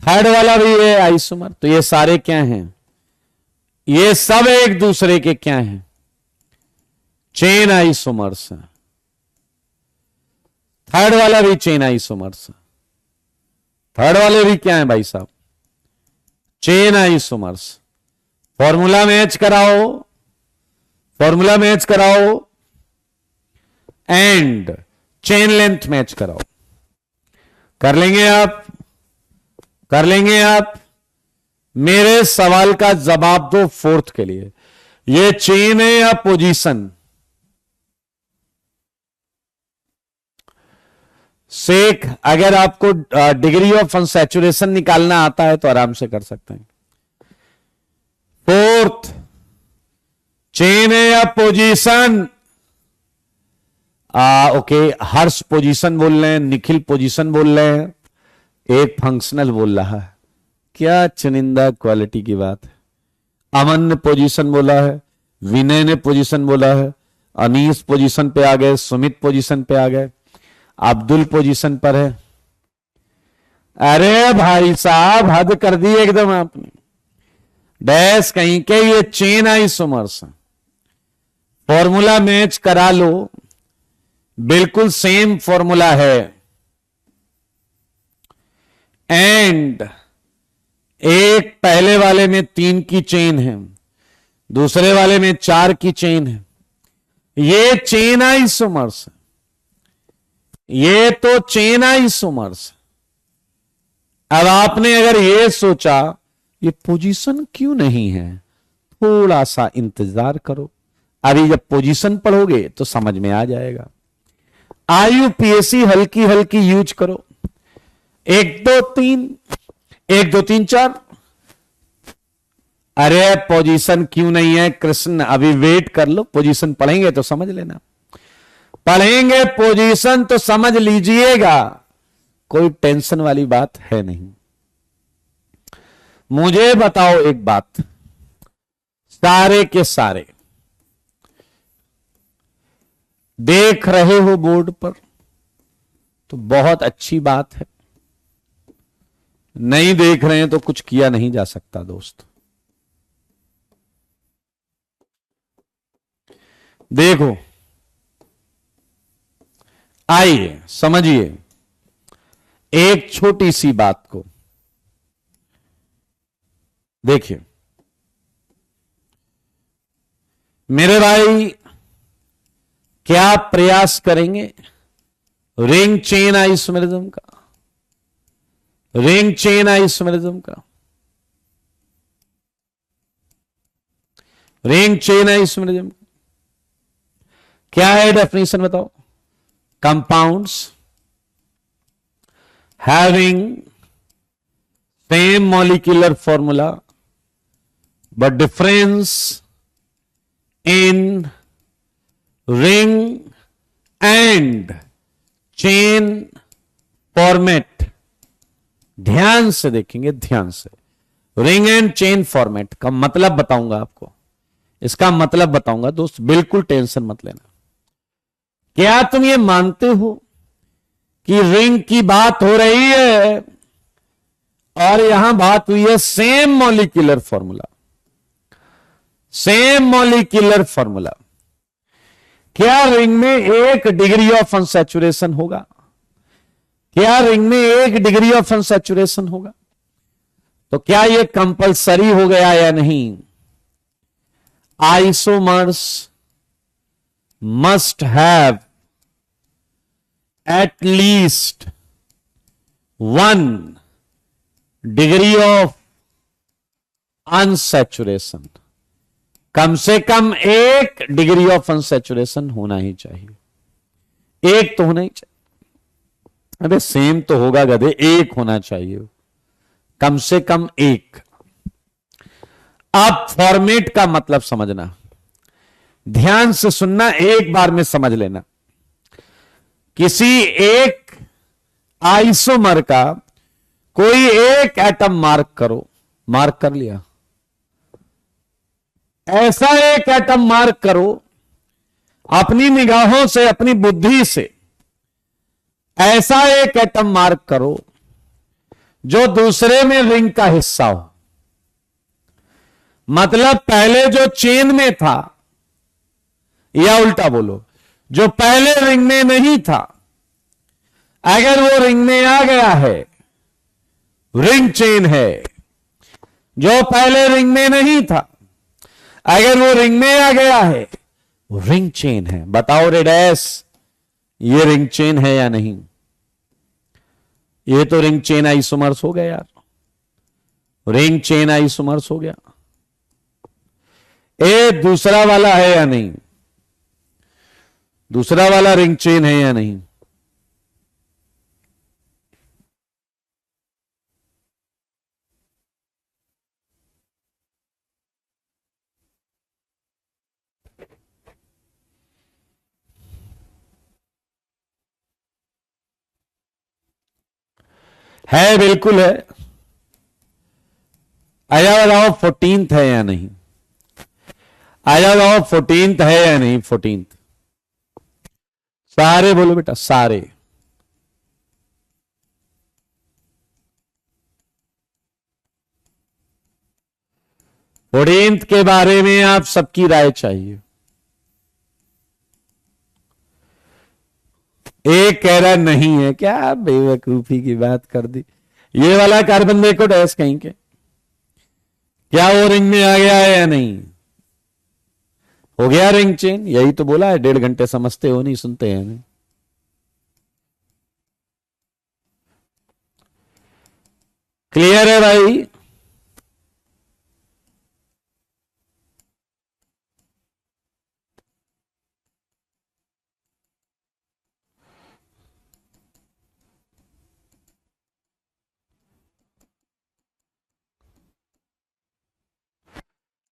थर्ड वाला भी है आइसोमर, तो ये सारे क्या हैं? ये सब एक दूसरे के क्या हैं? चेन आइसोमर्स हैं। थर्ड वाला भी चेन आइसोमर्स है, थर्ड वाले भी क्या है भाई साहब? Chain isomers. फॉर्मूला मैच कराओ, फॉर्मूला मैच कराओ एंड चेन लेंथ मैच कराओ। कर लेंगे आप, कर लेंगे आप। मेरे सवाल का जवाब दो फोर्थ के लिए, ये चेन है या पोजीशन? सेक, अगर आपको डिग्री ऑफ अनसैचुरेशन निकालना आता है तो आराम से कर सकते हैं। फोर्थ, चेन है या पोजीशन? ओके, हर्ष पोजीशन बोल रहे हैं, निखिल पोजीशन बोल रहे हैं, एक फंक्शनल बोल रहा है। क्या चुनिंदा क्वालिटी की बात है। अमन ने पोजीशन बोला है, विनय ने पोजीशन बोला है, अनीस पोजीशन पे आ गए, सुमित पोजीशन पे आ गए, अब्दुल पोजीशन पर है। अरे भाई साहब, हद कर दी एकदम आपने। डैश कहीं के ये चेन आइसोमर्स, फॉर्मूला मैच करा लो, बिल्कुल सेम फॉर्मूला है एंड एक पहले वाले में 3 की चेन है, दूसरे वाले में 4 की चेन है। ये चेन आइसोमर्स है। ये तो चेन आइसोमर्स। अब आपने अगर ये सोचा ये पोजीशन क्यों नहीं है, थोड़ा सा इंतजार करो, अभी जब पोजीशन पढ़ोगे तो समझ में आ जाएगा। IUPAC हल्की हल्की यूज करो। 1 2 3, 1 2 3 4। अरे पोजीशन क्यों नहीं है कृष्ण, अभी वेट कर लो, पोजीशन पढ़ेंगे तो समझ लेना। पढ़ेंगे पोजीशन तो समझ लीजिएगा, कोई टेंशन वाली बात है नहीं। मुझे बताओ एक बात, सारे के सारे देख रहे हो बोर्ड पर तो बहुत अच्छी बात है, नहीं देख रहे हैं तो कुछ किया नहीं जा सकता दोस्त। देखो, आइए समझिए एक छोटी सी बात को। देखिए मेरे भाई, क्या प्रयास करेंगे रिंग चेन आइसोमेरिज्म का, रिंग चेन आइसोमेरिज्म का, रिंग चेन आइसोमेरिज्म क्या है डेफिनेशन बताओ। Compounds having same molecular formula but difference in ring and chain format। ध्यान से देखेंगे, ध्यान से। रिंग एंड चेन फॉर्मेट का मतलब बताऊंगा आपको, इसका मतलब बताऊंगा दोस्त, बिल्कुल टेंशन मत लेना। क्या तुम ये मानते हो कि रिंग की बात हो रही है और यहां बात हुई है same molecular formula, same molecular formula. क्या रिंग में 1 डिग्री ऑफ अनसैचुरेशन होगा, क्या रिंग में 1 डिग्री ऑफ अनसैचुरेशन होगा, तो क्या यह कंपलसरी हो गया या नहीं। Isomers must have at least 1 degree of unsaturation, कम से कम 1 डिग्री ऑफ अनसैचुरेशन होना ही चाहिए। 1 तो होना ही चाहिए। अबे सेम तो होगा गधे, 1 होना चाहिए, कम से कम 1। अब फॉर्मेट का मतलब समझना, ध्यान से सुनना, एक बार में समझ लेना। किसी एक आइसोमर का कोई एक एटम मार्क करो, मार्क कर लिया, ऐसा एक एटम मार्क करो अपनी निगाहों से, अपनी बुद्धि से, ऐसा एक एटम मार्क करो जो दूसरे में रिंग का हिस्सा हो। मतलब पहले जो चेन में था, या उल्टा बोलो, जो पहले रिंग में नहीं था अगर वो रिंग में आ गया है, रिंग चेन है। जो पहले रिंग में नहीं था अगर वो रिंग में आ गया है, वो रिंग चेन है। बताओ रेडैस, ये रिंग चेन है या नहीं। ये तो रिंग चेन आइसोमर्स हो गया यार, रिंग चेन आइसोमर्स हो गया। ए दूसरा वाला है या नहीं, दूसरा वाला रिंग चेन है या नहीं। है, बिल्कुल है। आया बताओ 14th है या नहीं, आया बताओ 14th है या नहीं। 14th सारे बोलो बेटा, सारे। फोर्टीन्थ के बारे में आप सबकी राय चाहिए। एक कह रहा नहीं है, क्या बेवकूफी की बात कर दी। ये वाला कार्बन देखो डैश कहीं के, क्या वो रिंग में आ गया है या नहीं। हो गया रिंग चेन, यही तो बोला है। 1.5 घंटे समझते हो नहीं, सुनते हैं नहीं। क्लियर है भाई?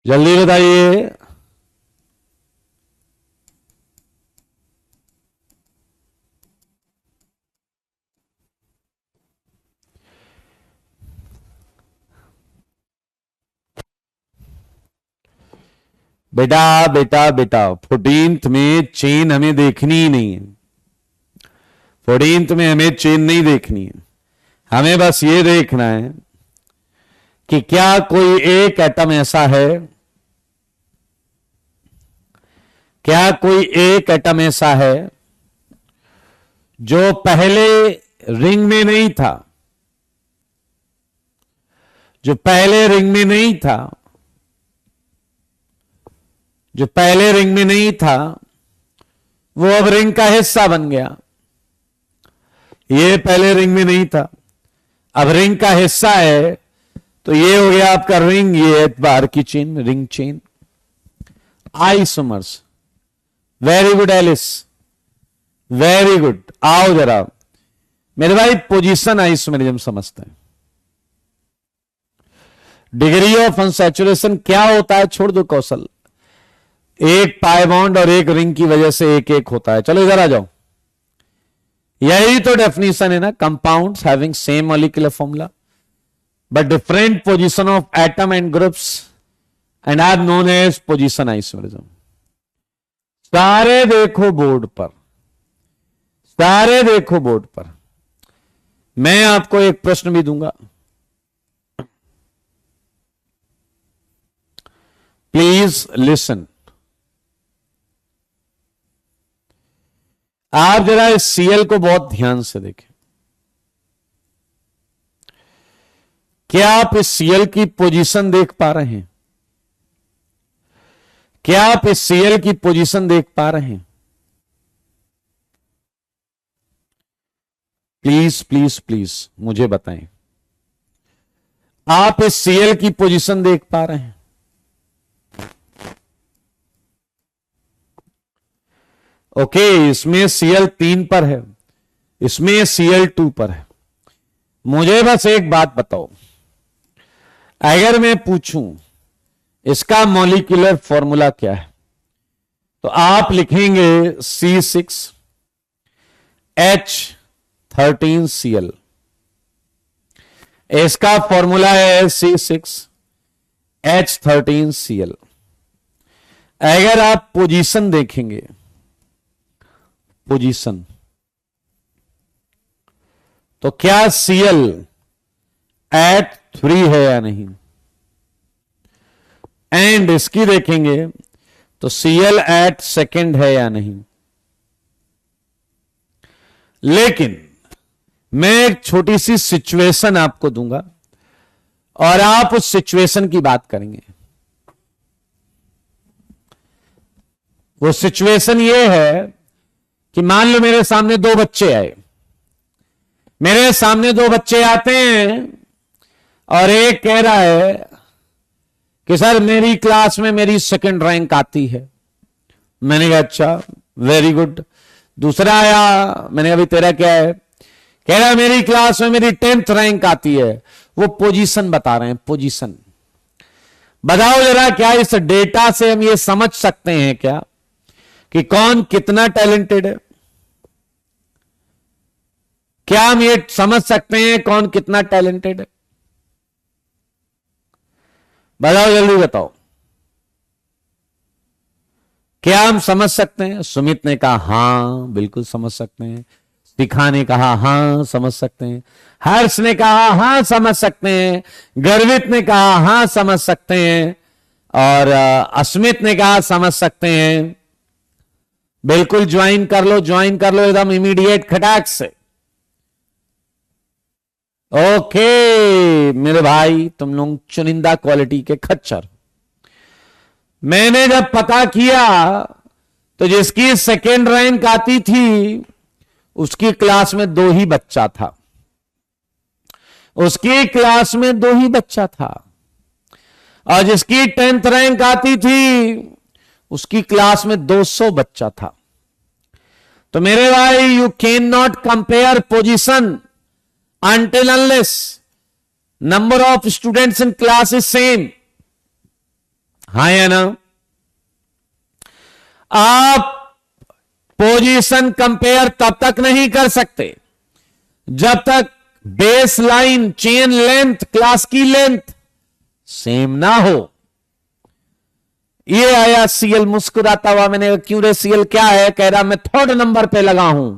जल्दी बताइए। बेटा बेटा बेटा 14th में चेन हमें देखनी ही नहीं है। 14th में हमें चेन नहीं देखनी है। हमें बस ये देखना है कि क्या कोई एक एटम ऐसा है, क्या कोई एक एटम ऐसा है जो पहले रिंग में नहीं था, जो पहले रिंग में नहीं था, जो पहले रिंग में नहीं था, वो अब रिंग का हिस्सा बन गया। ये पहले रिंग में नहीं था, अब रिंग का हिस्सा है, तो ये हो गया आपका रिंग। ये बाहर की chain, ring chain. Isomers. Very good Alice, very good. आओ जरा मेरे भाई, पोजीशन आइसोमेरिज्म समझते हैं। डिग्री ऑफ अनसैचुरेशन क्या होता है छोड़ दो कौशल। एक पाई बॉन्ड और एक रिंग की वजह से एक एक होता है। चलो इधर आ जाओ, यही तो डेफिनेशन है ना। Compounds having same molecular formula but different position of atom and groups and are known as position isomerism. सारे देखो बोर्ड पर, सारे देखो बोर्ड पर। मैं आपको एक प्रश्न भी दूंगा, प्लीज लिसन। आप जरा इस सीएल को बहुत ध्यान से देखें। क्या आप इस सीएल की पोजीशन देख पा रहे हैं? क्या आप इस सीएल की पोजीशन देख पा रहे हैं? प्लीज प्लीज प्लीज मुझे बताएं, आप इस सीएल की पोजीशन देख पा रहे हैं? ओके, इसमें सीएल 3 पर है, इसमें सीएल 2 पर है। मुझे बस एक बात बताओ, अगर मैं पूछूं इसका मॉलिक्यूलर फॉर्मूला क्या है, तो आप लिखेंगे C6H13Cl। इसका फॉर्मूला है C6H13Cl। अगर आप पोजीशन देखेंगे, पोजीशन, तो क्या Cl एट 3 है या नहीं? एंड इसकी देखेंगे तो Cl एट सेकेंड है या नहीं? लेकिन मैं एक छोटी सी सिचुएशन आपको दूंगा और आप उस सिचुएशन की बात करेंगे। वो सिचुएशन ये है कि मान लो मेरे सामने 2 बच्चे आए, मेरे सामने 2 बच्चे आते हैं और एक कह रहा है कि सर मेरी क्लास में मेरी सेकंड रैंक आती है। मैंने कहा अच्छा, वेरी गुड। दूसरा आया, मैंने कहा भाई तेरा क्या है? कह रहा है मेरी क्लास में मेरी 10th रैंक आती है। वो पोजीशन बता रहे हैं, पोजीशन। बताओ जरा, क्या इस डेटा से हम ये समझ सकते हैं क्या कि कौन कितना टैलेंटेड है? क्या हम ये समझ सकते हैं कौन कितना टैलेंटेड है? बताओ, जल्दी बताओ, क्या हम समझ सकते हैं? सुमित ने कहा हां बिल्कुल समझ सकते हैं। शिखा ने कहा हां समझ सकते हैं। हर्ष ने कहा हां समझ सकते हैं। गर्वित ने कहा हां समझ सकते हैं। और अस्मित ने कहा समझ सकते हैं। बिल्कुल ज्वाइन कर लो, ज्वाइन कर लो एकदम इमीडिएट खटाक से। ओके मेरे भाई, तुम लोग चुनिंदा क्वालिटी के खच्चर। मैंने जब पता किया तो जिसकी सेकेंड रैंक आती थी उसकी क्लास में 2 ही बच्चा था। उसकी क्लास में 2 ही बच्चा था, और जिसकी 10th रैंक आती थी उसकी क्लास में 200 बच्चा था। तो मेरे भाई, you can not compare position until unless number of students in class is same। हाँ या ना? आप पोजीशन कंपेयर तब तक नहीं कर सकते जब तक base line, chain length, class की लेंथ सेम ना हो। ये आया सीएल मुस्कुराता हुआ। मैंने कहा क्यों रे सीएल, क्या है? कह रहा मैं 3rd नंबर पे लगा हूं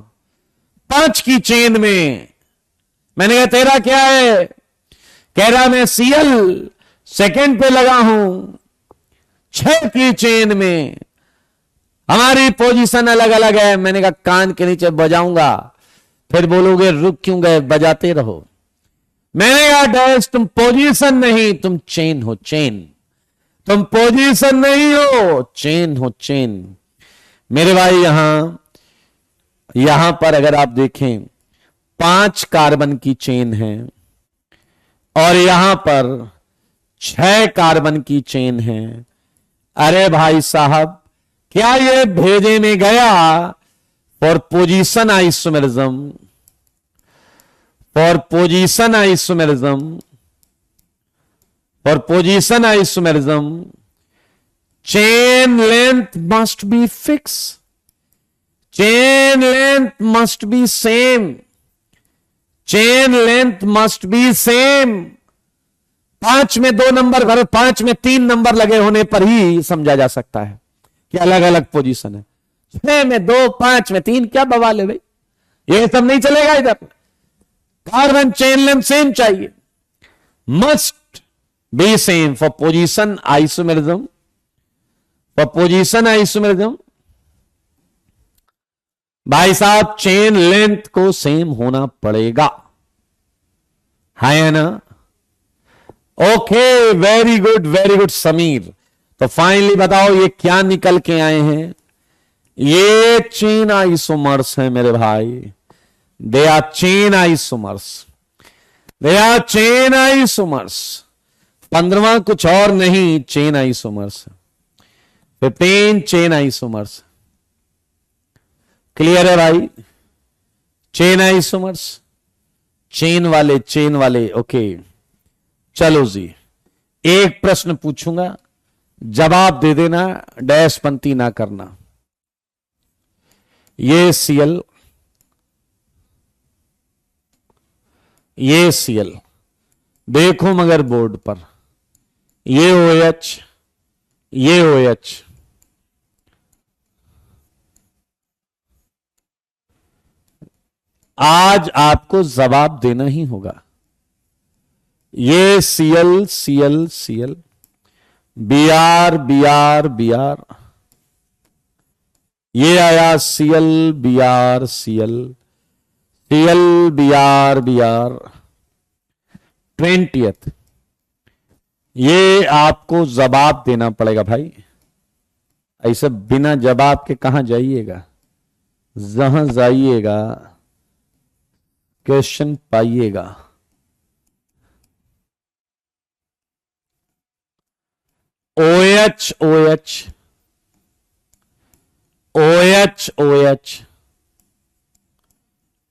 5 की चेन में। मैंने कहा तेरा क्या है? कह रहा मैं सीएल 2nd पे लगा हूं 6 की चेन में। हमारी पोजीशन अलग अलग है। मैंने कहा कान के नीचे बजाऊंगा, फिर बोलोगे रुक क्यों गए, बजाते रहो। मैंने कहा डैश, तुम पोजीशन नहीं, तुम चेन हो, चेन। तुम पोजीशन नहीं हो, चेन हो, चेन। मेरे भाई, यहां पर अगर आप देखें 5 कार्बन की चेन है और यहां पर 6 कार्बन की चेन है। अरे भाई साहब, क्या ये भेजे में गया for position isomerism, for position isomerism, for position isomerism chain length must be fix, chain length must be same, chain length must be same. 5 में 2 नंबर, 5 में 3 नंबर लगे होने पर ही समझा जा सकता है कि अलग अलग पोजीशन है। 6 में 2, 5 में 3, क्या बवाल है भाई? ये सब नहीं चलेगा इधर। कार्बन चेन लेंथ सेम चाहिए, must be same for position isomerism, for position isomerism. भाई साहब, चेन लेंथ को सेम होना पड़ेगा, है ना? Okay, very good Sameer. तो फाइनली बताओ ये क्या निकल के आए हैं? ये चेन आइसोमर्स हैं मेरे भाई। They are chain isomers, they are chain isomers. 15वां कुछ और नहीं, chain isomers. 15 chain isomers. Clear है भाई? चेन आइसोमर्स, चेन वाले। ओके, चलो जी, एक प्रश्न पूछूंगा, जवाब दे देना, डैश पंक्ति ना करना। ये सीएल, ये सीएल देखो मगर बोर्ड पर, ये OH, ये OH। आज आपको जवाब देना ही होगा। ये CL, CL, CL, BR, BR, BR. ये आया CL, BR, CL, CL, BR, BR. 20th, ये आपको जवाब देना पड़ेगा भाई। ऐसे बिना जवाब के कहां जाइएगा? जहां जाइएगा question पाइएगा। OH, OH, OH, OH,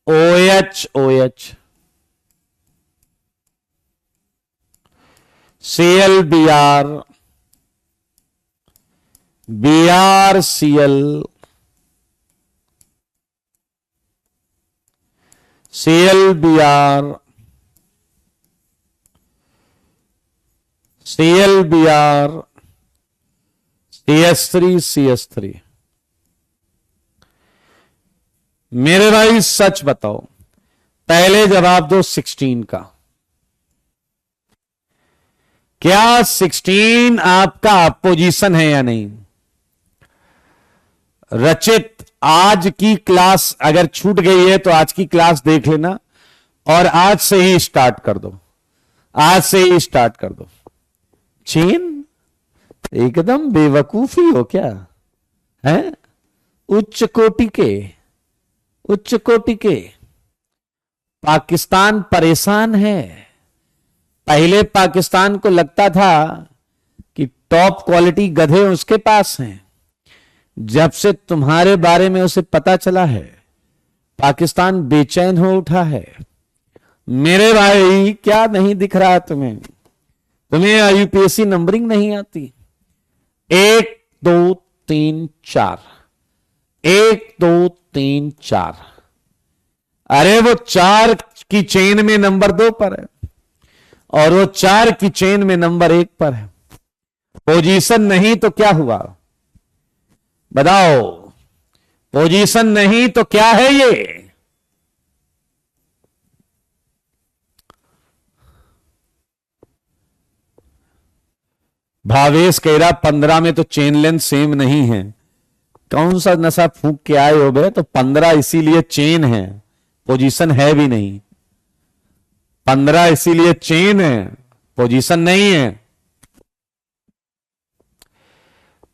OH, OH, Cl, Br, Br, Cl, Cl, Br, Cl, Br, CS3, CS3। मेरे भाई सच बताओ, पहले जवाब दो 16 का। क्या 16 आपका पोजीशन है या नहीं? रचित, आज की क्लास अगर छूट गई है तो आज की क्लास देख लेना और आज से ही स्टार्ट कर दो, आज से ही स्टार्ट कर दो। चीन एकदम बेवकूफी हो क्या है? उच्च कोटि के पाकिस्तान परेशान है। पहले पाकिस्तान को लगता था कि टॉप क्वालिटी गधे उसके पास हैं। जब से तुम्हारे बारे में उसे पता चला है, पाकिस्तान बेचैन हो उठा है। मेरे भाई, क्या नहीं दिख रहा तुम्हें? तुम्हें यूपीएससी नंबरिंग नहीं आती? 1 2 3 4, 1 2 3 4। अरे वो 4 की चेन में नंबर 2 पर है और वो 4 की चेन में नंबर 1 पर है। पोजीशन नहीं तो क्या हुआ? बताओ, पोजीशन नहीं तो क्या है ये? भावेश कह रहा 15 में तो चेन लेंथ सेम नहीं है। कौन सा नशा फूंक के आए हो बे? तो 15 इसीलिए चेन है, पोजीशन है भी नहीं। 15 इसीलिए चेन है, पोजीशन नहीं है।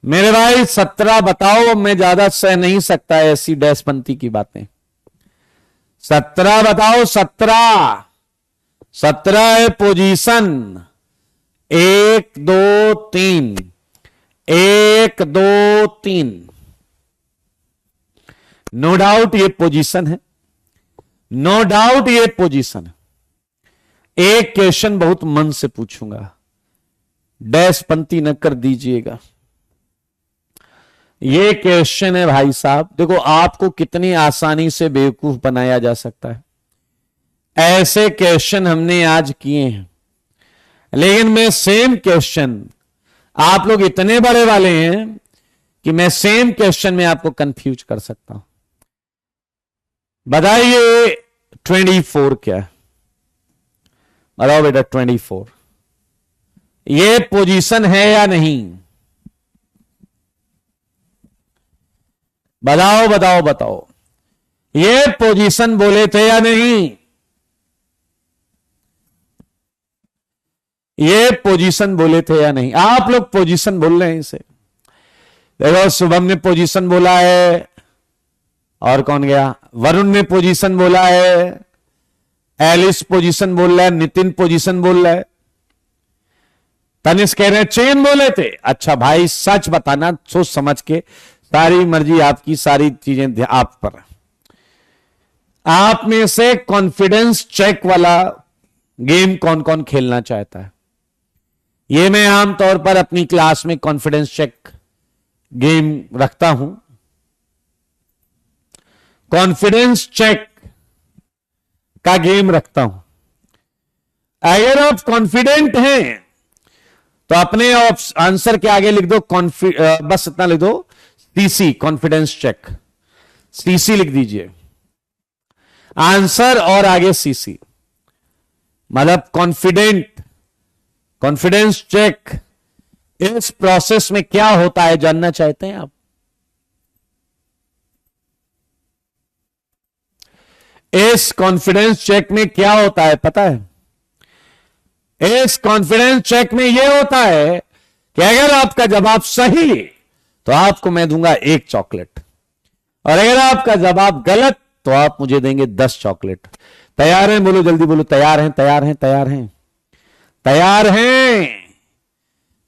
मेरे भाई 17 बताओ, मैं ज्यादा सह नहीं सकता ऐसी डैशपंथी की बातें। 17 बताओ, 17 है पोजीशन। 1 2 3, 1 2 3। नो डाउट ये पोजीशन है, नो डाउट ये पोजीशन है। एक क्वेश्चन बहुत मन से पूछूंगा, डैशपंथी न कर दीजिएगा। ये क्वेश्चन है भाई साहब, देखो आपको कितनी आसानी से बेवकूफ बनाया जा सकता है। ऐसे क्वेश्चन हमने आज किए हैं, लेकिन मैं सेम क्वेश्चन, आप लोग इतने बड़े वाले हैं कि मैं सेम क्वेश्चन में आपको कंफ्यूज कर सकता हूं। बताइए 24 क्या है? बताओ बेटा 24 ये पोजीशन है या नहीं? बताओ बताओ बताओ, ये पोजीशन बोले थे या नहीं? ये पोजीशन बोले थे या नहीं? आप लोग पोजीशन बोल रहे हैं इसे। देखो शुभम ने पोजीशन बोला है, और कौन गया? वरुण ने पोजीशन बोला है, एलिस पोजीशन बोल रहा है, नितिन पोजीशन बोल रहा है, तनिष्क कह रहे हैं चेन बोले थे। अच्छा भाई सच बताना, सोच समझ के, सारी मर्जी आपकी, सारी चीजें आप पर। आप में से कॉन्फिडेंस चेक वाला गेम कौन कौन खेलना चाहता है? ये मैं आमतौर पर अपनी क्लास में कॉन्फिडेंस चेक गेम रखता हूं। कॉन्फिडेंस चेक का गेम रखता हूं। अगर आप कॉन्फिडेंट हैं तो अपने आंसर के आगे लिख दो बस इतना लिख दो, सीसी, कॉन्फिडेंस चेक, सीसी लिख दीजिए आंसर और आगे सीसी, मतलब कॉन्फिडेंस चेक। इस प्रोसेस में क्या होता है जानना चाहते हैं आप? इस कॉन्फिडेंस चेक में क्या होता है पता है? इस कॉन्फिडेंस चेक में यह होता है कि अगर आपका जवाब सही तो आपको मैं दूंगा 1 चॉकलेट, और अगर आपका जवाब गलत तो आप मुझे देंगे 10 चॉकलेट। तैयार हैं? बोलो जल्दी बोलो, तैयार हैं? तैयार हैं? तैयार हैं? तैयार हैं?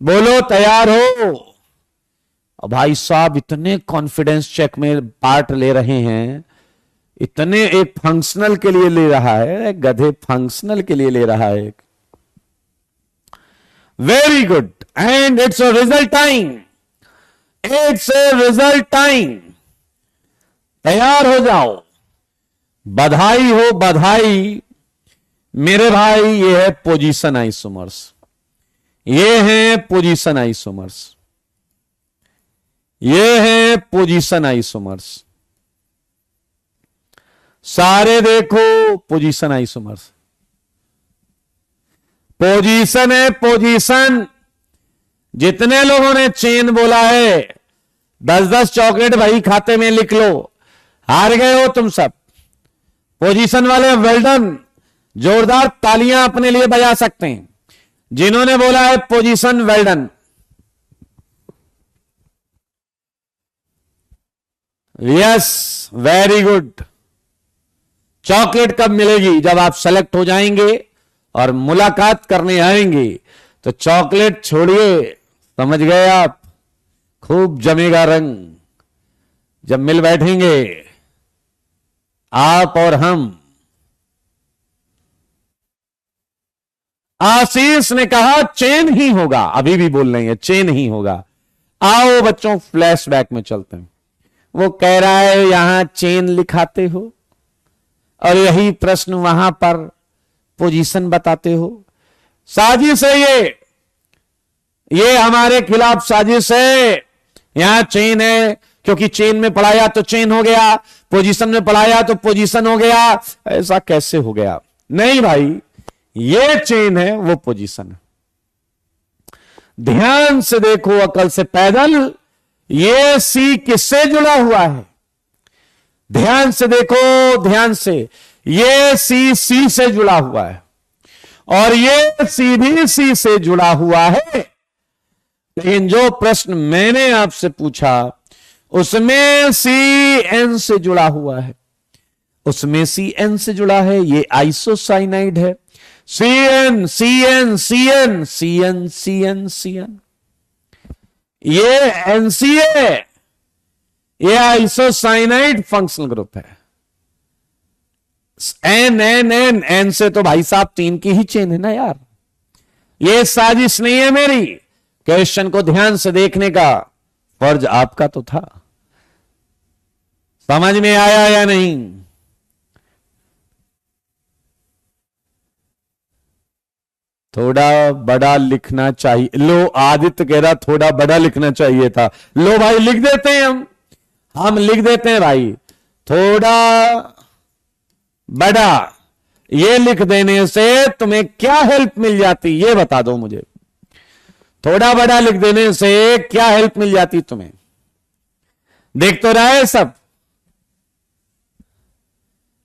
बोलो तैयार हो? और भाई साहब इतने कॉन्फिडेंस चेक में पार्ट ले रहे हैं, इतने, एक फंक्शनल के लिए ले रहा है, गधे फंक्शनल के लिए ले रहा है। Very good, and it's a result time, it's a result time. तैयार हो जाओ, बधाई हो बधाई मेरे भाई। ये है पोजीशन आइसोमर्स, ये है पोजीशन आइसोमर्स, ये है पोजीशन आइसोमर्स। सारे देखो पोजीशन आइसोमर्स, पोजीशन है पोजीशन। जितने लोगों ने चेन बोला है 10-10 चॉकलेट भाई खाते में लिख लो। हार गए हो तुम सब। पोजीशन वाले वेल डन, जोरदार तालियां अपने लिए बजा सकते हैं जिन्होंने बोला है position, well done. Yes, very good. Chocolate कब मिलेगी? जब आप सेलेक्ट हो जाएंगे और मुलाकात करने आएंगे तो चॉकलेट छोड़िए, समझ गए आप, खूब जमेगा रंग। जब मिल बैठेंगे आप और हम। आशीष ने कहा चेन ही होगा, अभी भी बोल रही है चेन ही होगा। आओ बच्चों फ्लैशबैक में चलते हैं। वो कह रहा है यहां चेन लिखाते हो और यही प्रश्न वहां पर पोजीशन बताते हो। साजिश है ये हमारे खिलाफ साजिश है। यहां चेन है क्योंकि चेन में पढ़ाया तो चेन हो गया, पोजीशन में पढ़ाया तो पोजीशन हो गया। ऐसा कैसे हो गया? नहीं भाई, ये चेन है, वो पोजीशन है। ध्यान से देखो, अकल से पैदल। ये सी किससे जुड़ा हुआ है? ध्यान से देखो, ध्यान से। ये सी से जुड़ा हुआ है और ये सी भी सी से जुड़ा हुआ है। लेकिन जो प्रश्न मैंने आपसे पूछा उसमें सी एन से जुड़ा हुआ है, उसमें सी एन से जुड़ा है। ये आइसोसाइनाइड है। C N C N C N C N C N C N, ये एनसीए, ये आइसोसाइनाइड फंक्शनल ग्रुप है। एन एन एन एन से तो भाई साहब 3 की ही चेन है ना यार। ये साजिश नहीं है मेरी। क्वेश्चन को ध्यान से देखने का फर्ज आपका तो था। समझ में आया या नहीं? थोड़ा बड़ा लिखना चाहिए। लो, आदित्य कह रहा थोड़ा बड़ा लिखना चाहिए था। लो भाई, लिख देते हैं हम लिख देते हैं भाई। थोड़ा बड़ा, ये लिख देने से तुम्हें क्या हेल्प मिल जाती, ये बता दो मुझे। थोड़ा बड़ा लिख देने से क्या हेल्प मिल जाती तुम्हें? देख तो रहा है सब।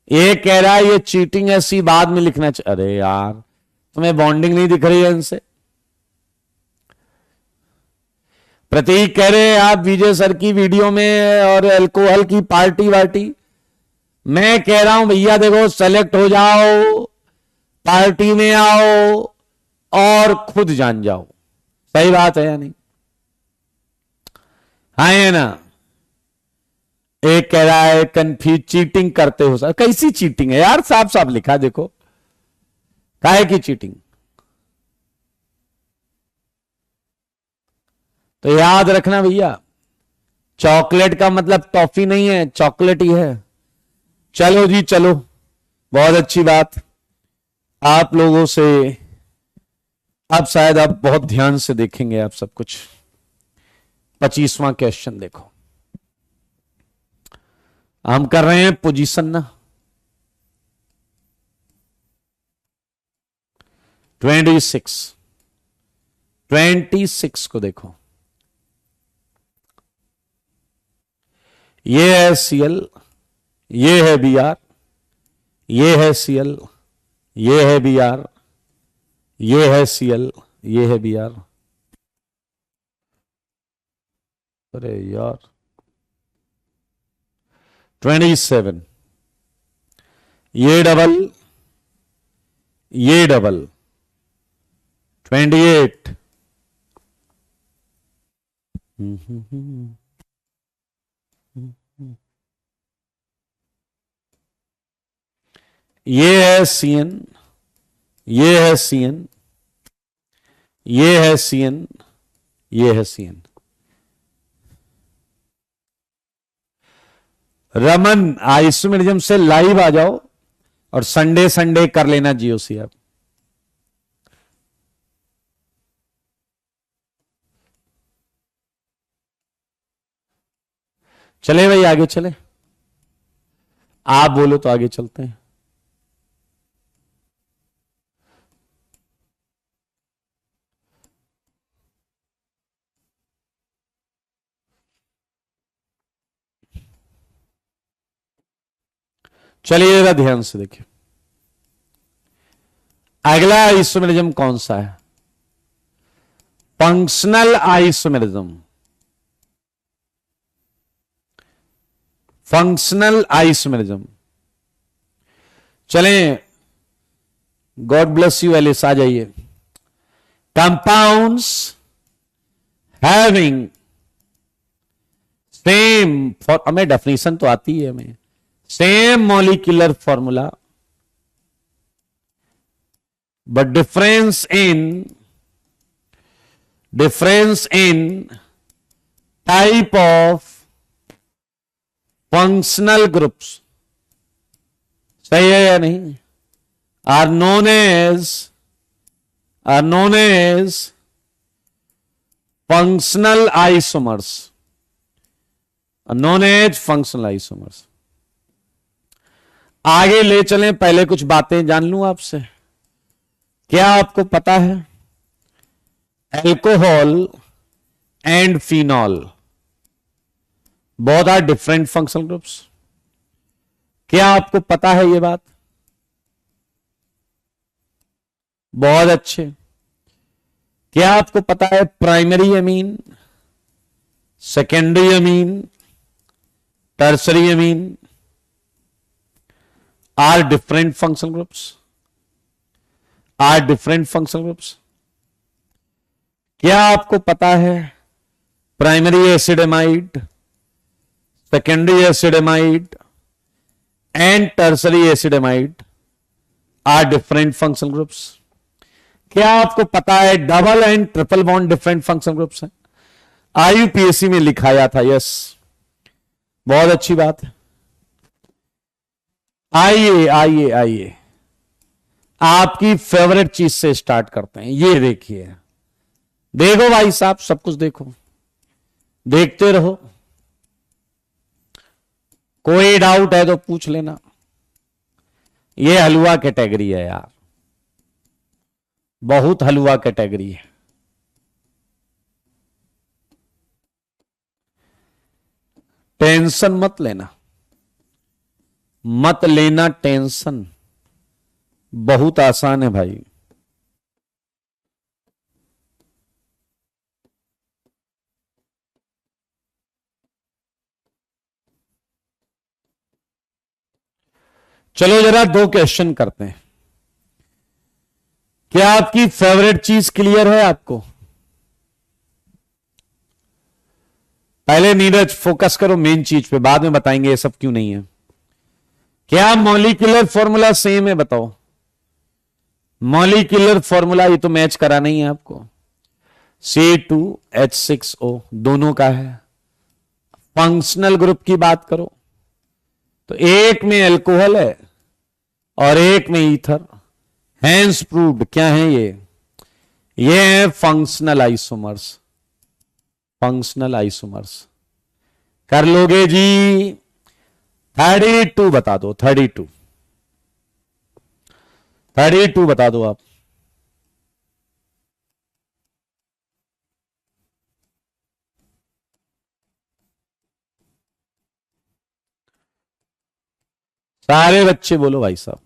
ये कह रहा है ये चीटिंग ऐसी बाद में लिखना चाहिए। अरे यार, तुम्हें बॉन्डिंग नहीं दिख रही है इनसे? प्रतीक कह रहे हैं आप विजय सर की वीडियो में और अल्कोहल की पार्टी वार्टी। मैं कह रहा हूं भैया देखो, सेलेक्ट हो जाओ, पार्टी में आओ और खुद जान जाओ। सही बात है या नहीं? हाँ है ना? एक कह रहा है कंफ्यूज, चीटिंग करते हो सर। कैसी चीटिंग है यार? साफ साफ लिखा देखो, काहे की चीटिंग? तो याद रखना भैया, चॉकलेट का मतलब टॉफी नहीं है, चॉकलेट ही है। चलो जी चलो, बहुत अच्छी बात। आप लोगों से अब शायद आप बहुत ध्यान से देखेंगे आप सब कुछ। 25वां क्वेश्चन देखो, हम कर रहे हैं पोजीशन ना। 26 को देखो। ये है Cl, ये है Br, ये है Cl, ये है Br, ये है Cl, ये है Br। अरे यार 27, ये डबल, ये डबल, 28, ये है Cn, ये है Cn, ये है Cn, ये है Cn। रमन आइसोमेरिज्म से लाइव आ जाओ और संडे संडे कर लेना जीओसी आप। चले भाई, आगे चले। आप बोलो तो आगे चलते हैं। चलिए जरा ध्यान से देखिए, अगला आइसोमेरिज्म कौन सा है? Functional isomerism. Functional isomerism. चलें गॉड ब्लेस यू एलिस, आ जाइए। कंपाउंड्स हैविंग सेम, हमें डेफिनेशन तो आती है हमें, same molecular formula but difference in type of functional groups, सही है या नहीं, are known as functional isomers, आगे ले चलें, पहले कुछ बातें जान लूं आपसे। क्या आपको पता है alcohol and phenol both are different functional groups? क्या आपको पता है ये बात? बहुत अच्छे। क्या आपको पता है primary amine, secondary amine, tertiary amine are different functional groups? क्या आपको पता है primary acid amide, secondary acid amide and tertiary acid amide are different functional groups? क्या आपको पता है double and triple bond different functional groups हैं? आईयूपीएससी में लिखाया था, यस, बहुत अच्छी बात है। आइए आपकी फेवरेट चीज से स्टार्ट करते हैं। ये देखिए, देखो भाई साहब, सब कुछ देखो, देखते रहो, कोई डाउट है तो पूछ लेना। ये हलवा कैटेगरी है यार, बहुत हलवा कैटेगरी है। टेंशन मत लेना टेंशन, बहुत आसान है भाई। चलो जरा दो क्वेश्चन करते हैं। क्या आपकी फेवरेट चीज क्लियर है आपको? पहले नीरज फोकस करो मेन चीज पे, बाद में बताएंगे ये सब क्यों नहीं है। क्या मॉलिक्यूलर फॉर्मूला सेम है? बताओ मॉलिक्यूलर फॉर्मूला, ये तो मैच कराना ही है आपको। C2H6O दोनों का है। फंक्शनल ग्रुप की बात करो तो एक में अल्कोहल है और एक में ईथर, हैंस प्रूव्ड। क्या है ये है फंक्शनल आइसोमर्स। कर लोगे जी? 32 बता दो, 32 बता दो आप। सारे बच्चे बोलो भाई साहब।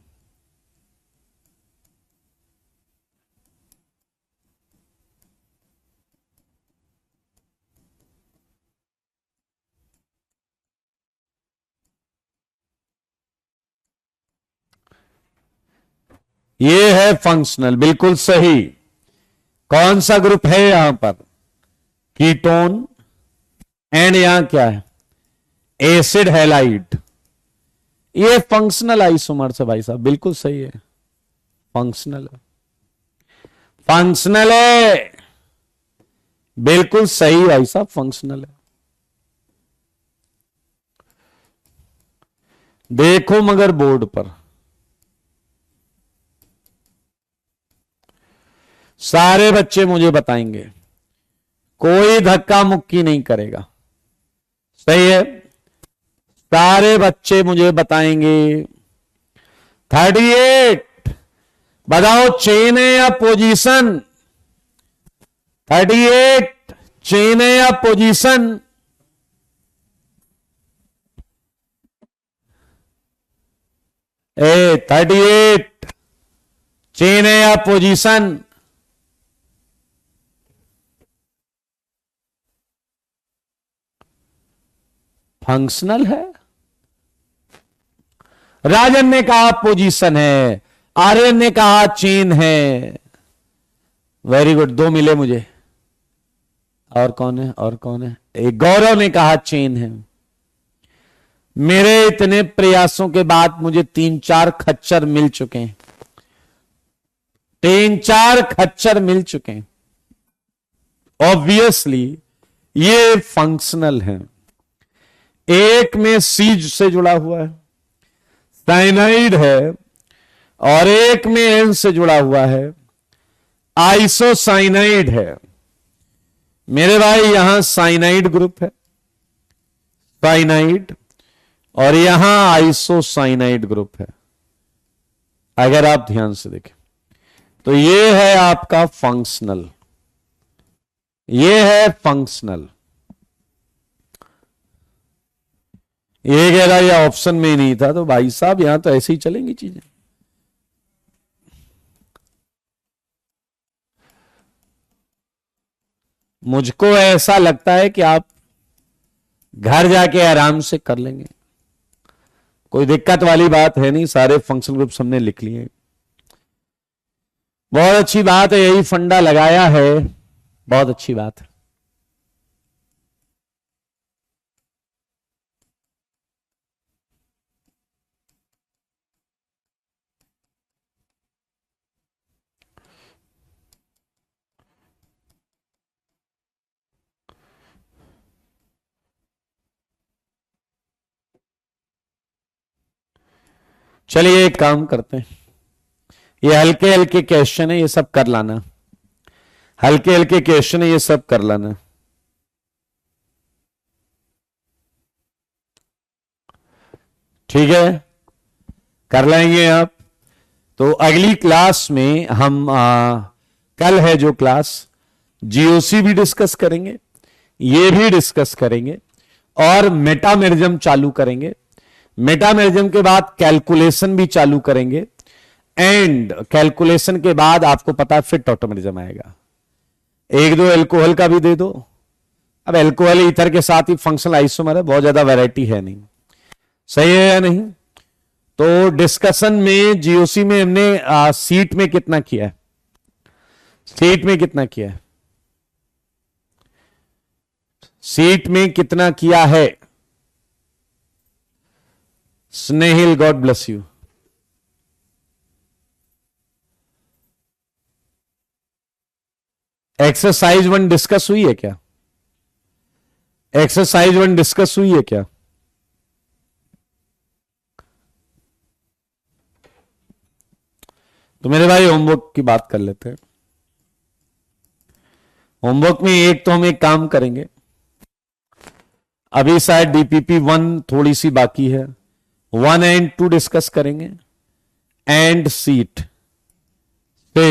ये है फंक्शनल, बिल्कुल सही। कौन सा ग्रुप है यहां पर? कीटोन एंड यहां क्या है? Acid halide. ये फंक्शनल आइसोमर्स है भाई साहब, बिल्कुल सही है, फंक्शनल है, बिल्कुल सही भाई साहब, फंक्शनल है। देखो मगर बोर्ड पर सारे बच्चे मुझे बताएंगे, कोई धक्का मुक्की नहीं करेगा, सही है? सारे बच्चे मुझे बताएंगे। 38 बताओ, चेन है या पोजीशन? 38 चेन है या पोजीशन? ए 38 चेन है या पोजीशन? फंक्शनल है। राजन ने कहा पोजीशन है, आर्यन ने कहा चेन है। वेरी गुड, 2 मिले मुझे। और कौन है, और कौन है? एक गौरव ने कहा चेन है। मेरे इतने प्रयासों के बाद मुझे 3-4 खच्चर मिल चुके हैं, 3-4 खच्चर मिल चुके हैं। ऑब्वियसली ये फंक्शनल है। एक में सीज से जुड़ा हुआ है, साइनाइड है, और एक में एन से जुड़ा हुआ है, आइसोसाइनाइड है। मेरे भाई यहां साइनाइड ग्रुप है, साइनाइड, और यहां आइसोसाइनाइड ग्रुप है। अगर आप ध्यान से देखें तो ये है आपका फंक्शनल, ये है फंक्शनल। ये कह रहा ये ऑप्शन में ही नहीं था, तो भाई साहब यहां तो ऐसे ही चलेंगी चीजें। मुझको ऐसा लगता है कि आप घर जाके आराम से कर लेंगे, कोई दिक्कत वाली बात है नहीं। सारे फंक्शन ग्रुप्स हमने लिख लिए, बहुत अच्छी बात है, यही फंडा लगाया है, बहुत अच्छी बात है। चलिए एक काम करते हैं, ये हल्के हल्के क्वेश्चन है, ये सब कर लाना, हल्के हल्के क्वेश्चन है, ये सब कर लाना। ठीक है, कर लेंगे आप। तो अगली क्लास में हम कल है जो क्लास, जीओसी भी डिस्कस करेंगे, ये भी डिस्कस करेंगे, और मेटामेरिज्म चालू करेंगे। मेटामेरिज्म के बाद कैलकुलेशन भी चालू करेंगे, एंड कैलकुलेशन के बाद आपको पता है फिट ऑटोमेरिज्म आएगा। 1-2 एल्कोहल का भी दे दो। अब एल्कोहल ईथर के साथ ही फंक्शनल आइसोमर है, बहुत ज्यादा वैरायटी है नहीं, सही है या नहीं? तो डिस्कशन में जीओसी में हमने सीट में कितना किया है, सीट में कितना किया है, सीट में कितना किया है? Snehil, God bless you. Exercise 1 discuss हुई है क्या? एक्सरसाइज 1 डिस्कस हुई है क्या? तो मेरे भाई होमवर्क की बात कर लेते हैं। होमवर्क में एक तो हम एक काम करेंगे, अभी शायद डीपीपी 1 थोड़ी सी बाकी है, 1 एंड 2 डिस्कस करेंगे, एंड सीट पे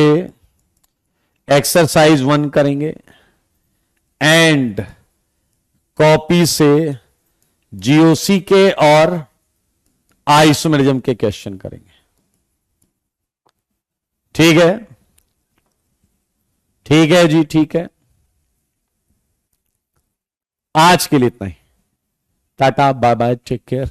एक्सरसाइज 1 करेंगे, एंड कॉपी से जीओसी के और आइसोमेरिज्म के क्वेश्चन करेंगे। ठीक है, ठीक है जी, ठीक है। आज के लिए इतना ही, tata bye bye, take care.